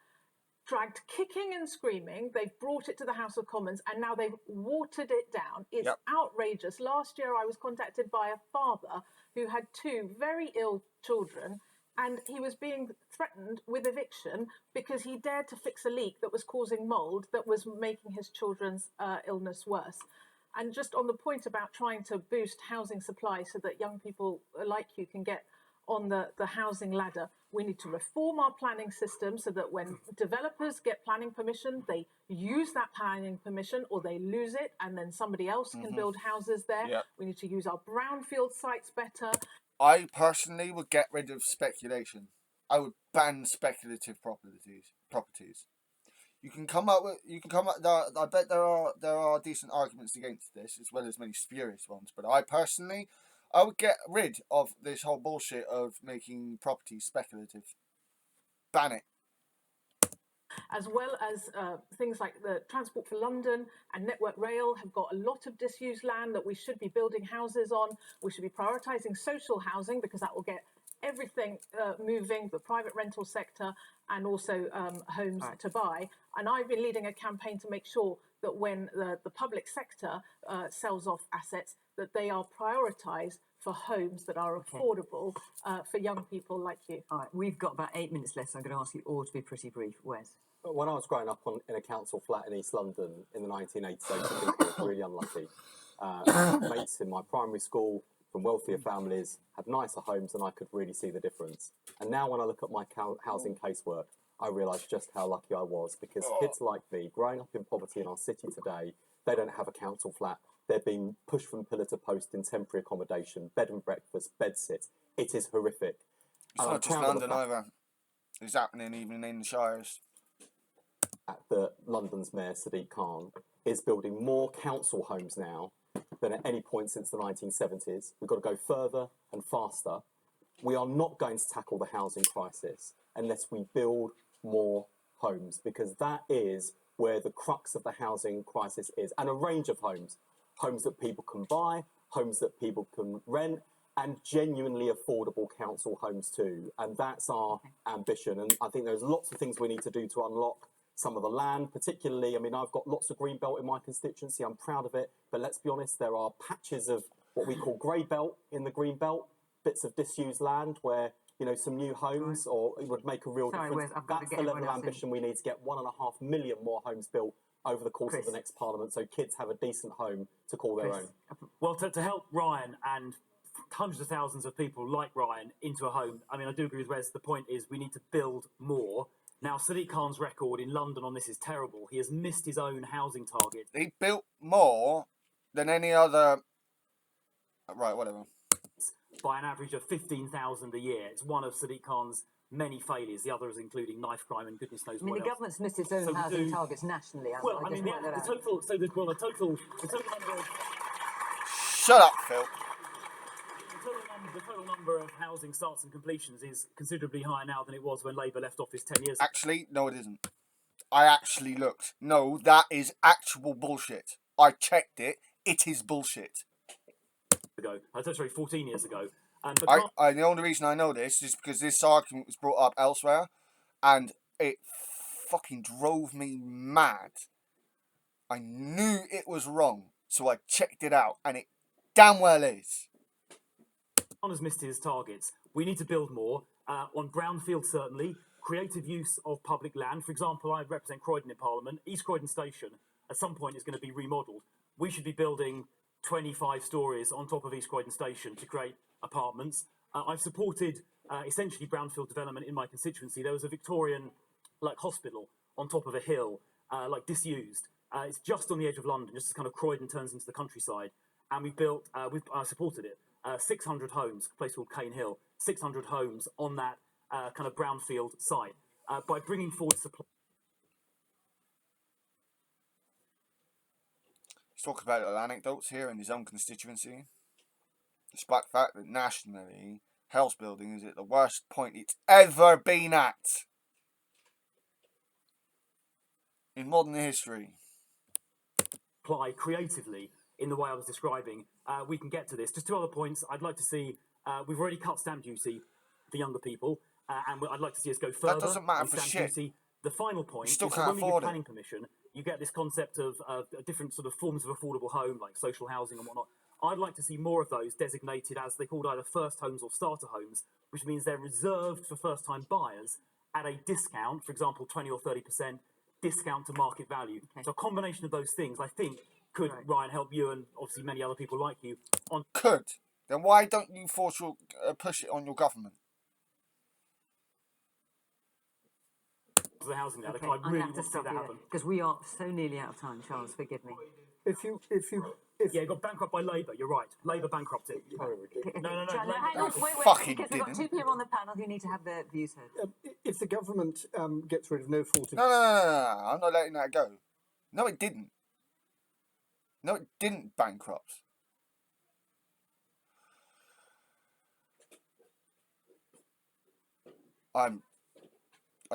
dragged kicking and screaming, they've brought it to the House of Commons, and now they've watered it down. It's outrageous. Last year I was contacted by a father who had 2 very ill children, and he was being threatened with eviction because he dared to fix a leak that was causing mould that was making his children's illness worse. And just on the point about trying to boost housing supply so that young people like you can get on the housing ladder, we need to reform our planning system so that when developers get planning permission, they use that planning permission or they lose it and then somebody else can build houses there. Yep. We need to use our brownfield sites better. I personally would get rid of speculation. I would ban speculative properties. You can come up with. I bet there are decent arguments against this, as well as many spurious ones. But I would get rid of this whole bullshit of making properties speculative. Ban it. As well as things like the Transport for London and Network Rail have got a lot of disused land that we should be building houses on. We should be prioritising social housing because that will get everything moving, the private rental sector and also homes to buy. And I've been leading a campaign to make sure that when the public sector sells off assets, that they are prioritised for homes that are affordable for young people like you. All right, we've got about 8 minutes left, so I'm going to ask you all to be pretty brief. Wes? When I was growing up in a council flat in East London in the 1980s, I think it was really unlucky. mates in my primary school from wealthier families had nicer homes, and I could really see the difference. And now when I look at my housing casework, I realise just how lucky I was, because kids like me, growing up in poverty in our city today, they don't have a council flat. They're being pushed from pillar to post in temporary accommodation, bed and breakfast, bed sit. It is horrific. It's not just London either. It's happening even in the Shires. That London's Mayor, Sadiq Khan, is building more council homes now than at any point since the 1970s. We've got to go further and faster. We are not going to tackle the housing crisis unless we build more homes, because that is where the crux of the housing crisis is. And a range of homes. Homes that people can buy, homes that people can rent, and genuinely affordable council homes too. And that's our ambition. And I think there's lots of things we need to do to unlock some of the land, particularly, I mean, I've got lots of green belt in my constituency, I'm proud of it, but let's be honest, there are patches of what we call grey belt in the green belt, bits of disused land where, you know, some new homes or it would make a real difference. That's the level of ambition we need to get 1.5 million more homes built over the course of the next parliament, so kids have a decent home to call their own. Well, to help Ryan and hundreds of thousands of people like Ryan into a home, I mean, I do agree with Wes, the point is we need to build more. Now, Sadiq Khan's record in London on this is terrible. He has missed his own housing target. He built more than any other... Right, whatever. By an average of 15,000 a year. It's one of Sadiq Khan's many failures, the others including knife crime and goodness knows what else. I mean, the government's missed its own housing targets nationally. Well, I mean, the total number of... Shut up, Phil. The total number of housing starts and completions is considerably higher now than it was when Labour left office 10 years ago. Actually, no, it isn't. I actually looked. No, that is actual bullshit. I checked it. It is bullshit. 14 years ago. The only reason I know this is because this argument was brought up elsewhere, and it fucking drove me mad. I knew it was wrong, so I checked it out, and it damn well is. Khan has missed his targets. We need to build more on brownfield, certainly. Creative use of public land. For example, I represent Croydon in Parliament. East Croydon Station at some point is going to be remodelled. We should be building 25 stories on top of East Croydon Station to create apartments. I've supported essentially brownfield development in my constituency. There was a Victorian hospital on top of a hill, disused. It's just on the edge of London, just as kind of Croydon turns into the countryside. And I supported it. 600 homes, a place called Cane Hill, 600 homes on that kind of brownfield site. By bringing forward supply. He's talking about little anecdotes here in his own constituency. Despite the fact that nationally, house building is at the worst point it's ever been at in modern history. Apply creatively in the way I was describing, we can get to this. Just two other points. I'd like to see, we've already cut stamp duty for younger people, and I'd like to see us go further. That doesn't matter for shit. Duty. The final point is when you give planning permission, you get this concept of different sort of forms of affordable home, like social housing and whatnot. I'd like to see more of those designated as they're called either first homes or starter homes, which means they're reserved for first-time buyers at a discount, for example, 20 or 30% discount to market value. Okay. So a combination of those things, I think, could, Ryan, help you and obviously many other people like you on... Could. Then why don't you force your push it on your government? The housing ladder. Okay, I really have to want to see stop that happen. Because we are so nearly out of time, Charles, forgive me. Yeah, it got bankrupt by Labour, you're right. Labour bankrupted. No. Charlie, hang on, wait, fucking because we've got two people on the panel who need to have their views heard. If the government gets rid of no fault... No, I'm not letting that go. No, it didn't. No, it didn't bankrupt. I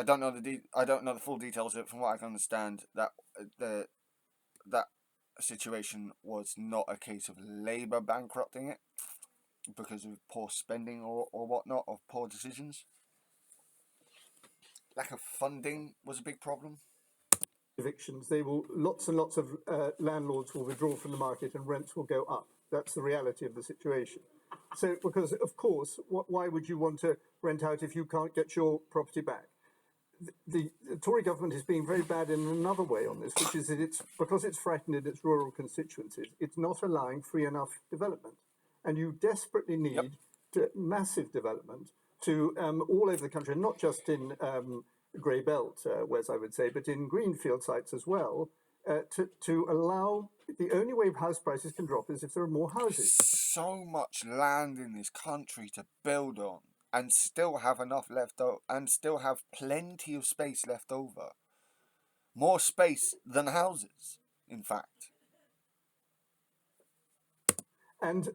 don't know the full details of it. From what I can understand, that that situation was not a case of Labour bankrupting it because of poor spending or whatnot, or poor decisions. Lack of funding was a big problem. Evictions, lots and lots of landlords will withdraw from the market and rents will go up. That's the reality of the situation. So, because of course, why would you want to rent out if you can't get your property back? the Tory government is being very bad in another way on this, which is that because it's frightened in its rural constituencies, it's not allowing free enough development. And you desperately need massive development to all over the country, and not just in grey belt, Wes, I would say, but in greenfield sites as well, to allow. The only way house prices can drop is if there are more houses. So much land in this country to build on, and still have enough left over, and still have plenty of space left over. More space than houses, in fact. And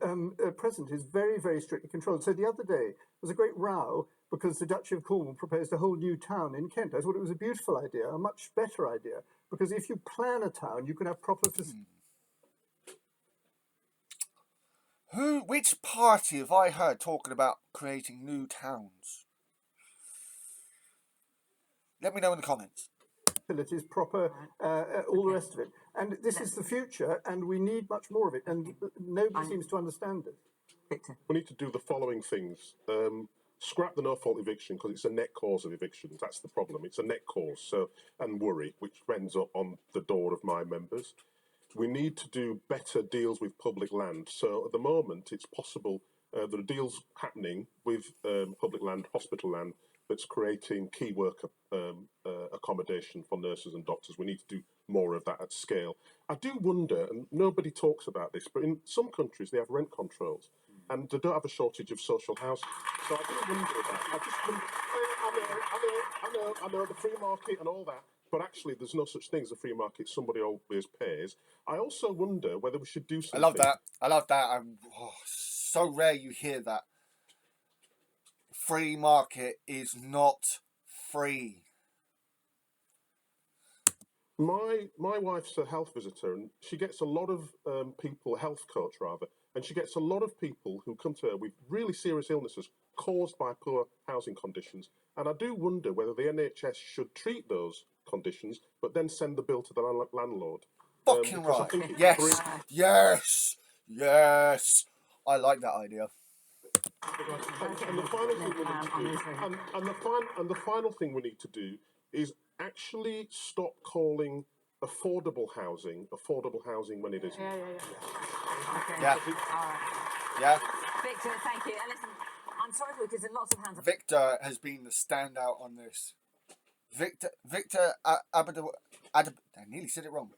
present is very, very strictly controlled. So the other day, there was a great row because the Duchy of Cornwall proposed a whole new town in Kent. I thought it was a beautiful idea, a much better idea, because if you plan a town, you can have proper facilities. Which party have I heard talking about creating new towns? Let me know in the comments. Facilities, proper, all the rest of it. And this is the future, and we need much more of it. And nobody seems to understand it. Victor. We need to do the following things. Scrap the no-fault eviction because it's a net cause of evictions. That's the problem. It's a net cause, and worry, which ends up on the door of my members. We need to do better deals with public land. So at the moment, it's possible there are deals happening with public land, hospital land, that's creating key worker accommodation for nurses and doctors. We need to do more of that at scale. I do wonder, and nobody talks about this, but in some countries they have rent controls, and they don't have a shortage of social housing. So I do wonder that. I just wonder, I know the free market and all that, but actually there's no such thing as a free market. Somebody always pays. I also wonder whether we should do something. I love that. So rare you hear that. Free market is not free. My wife's a health visitor, and she gets a lot of people, a health coach rather, and she gets a lot of people who come to her with really serious illnesses caused by poor housing conditions. And I do wonder whether the NHS should treat those conditions, but then send the bill to the landlord. Fucking right. Yes. I like that idea. And the final thing we need to do is actually stop calling affordable housing when it isn't. Yeah. Victor, thank you. And listen, I'm sorry because in lots of hands. Victor has been the standout on this. Victor I nearly said it wrong.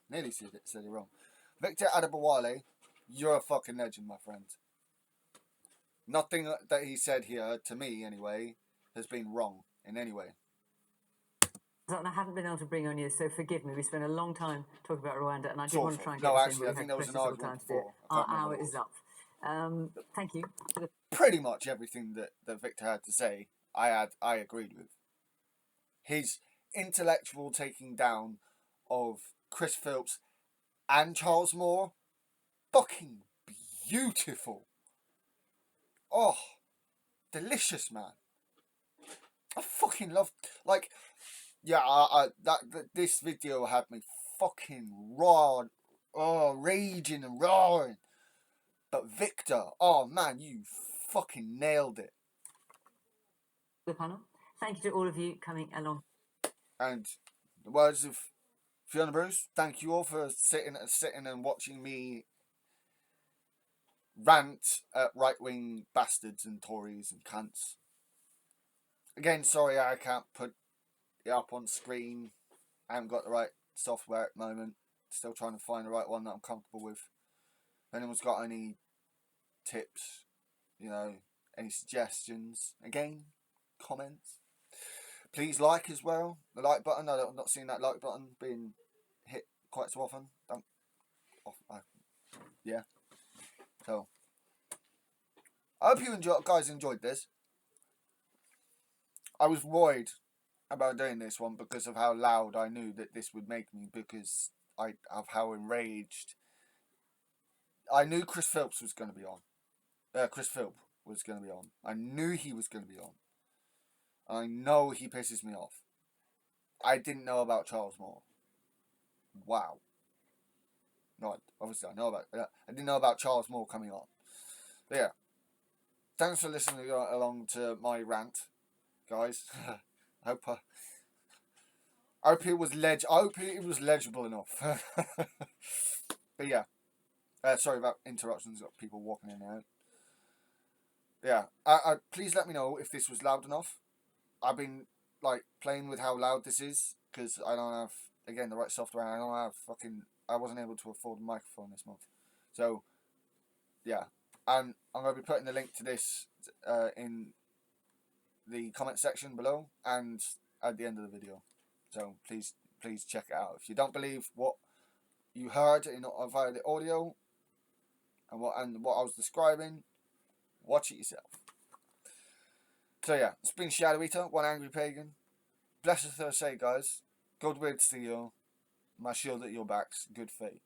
Victor Adebowale, you're a fucking legend, my friend. Nothing that he said here, to me anyway, has been wrong in any way. I haven't been able to bring on you, so forgive me. We spent a long time talking about Rwanda, and I did Sort want of. to try and get No, this actually, in. I think there was an argument before. Our hour is up. Thank you. Pretty much everything that Victor had to say, I agreed with. His intellectual taking down of Chris Philps and Charles Moore, fucking beautiful. Oh, delicious, man. I fucking love, this video had me fucking raging and roaring. But Victor, oh man, you fucking nailed it. The panel. Thank you to all of you coming along. And the words of Fiona Bruce, thank you all for sitting and watching me rant at right-wing bastards and Tories and cunts. Again, sorry I can't put it up on screen. I haven't got the right software at the moment. Still trying to find the right one that I'm comfortable with. If anyone's got any tips, any suggestions, again, comments. Please like as well. The like button. I'm not seeing that like button being hit quite so often. Yeah. So I hope you guys enjoyed this. I was worried about doing this one because of how loud I knew that this would make me, because of how enraged. I knew Chris Philp was going to be on. I knew he was going to be on. I know he pisses me off. I didn't know about Charles Moore. Wow. No, obviously I know about. I didn't know about Charles Moore coming on. But yeah. Thanks for listening along to my rant, guys. Hope I hope it was legible enough. But yeah, sorry about interruptions. Got people walking in and out. Yeah, please let me know if this was loud enough. I've been like playing with how loud this is because I don't have the right software. I don't have I wasn't able to afford a microphone this month, so yeah. And I'm going to be putting the link to this in the comment section below and at the end of the video. So please check it out. If you don't believe what you heard via the audio and what I was describing, watch it yourself. So yeah, it's been Shadow Eater, one angry pagan. Blessed Thursday, guys. Good words to you. My shield at your backs. Good fate.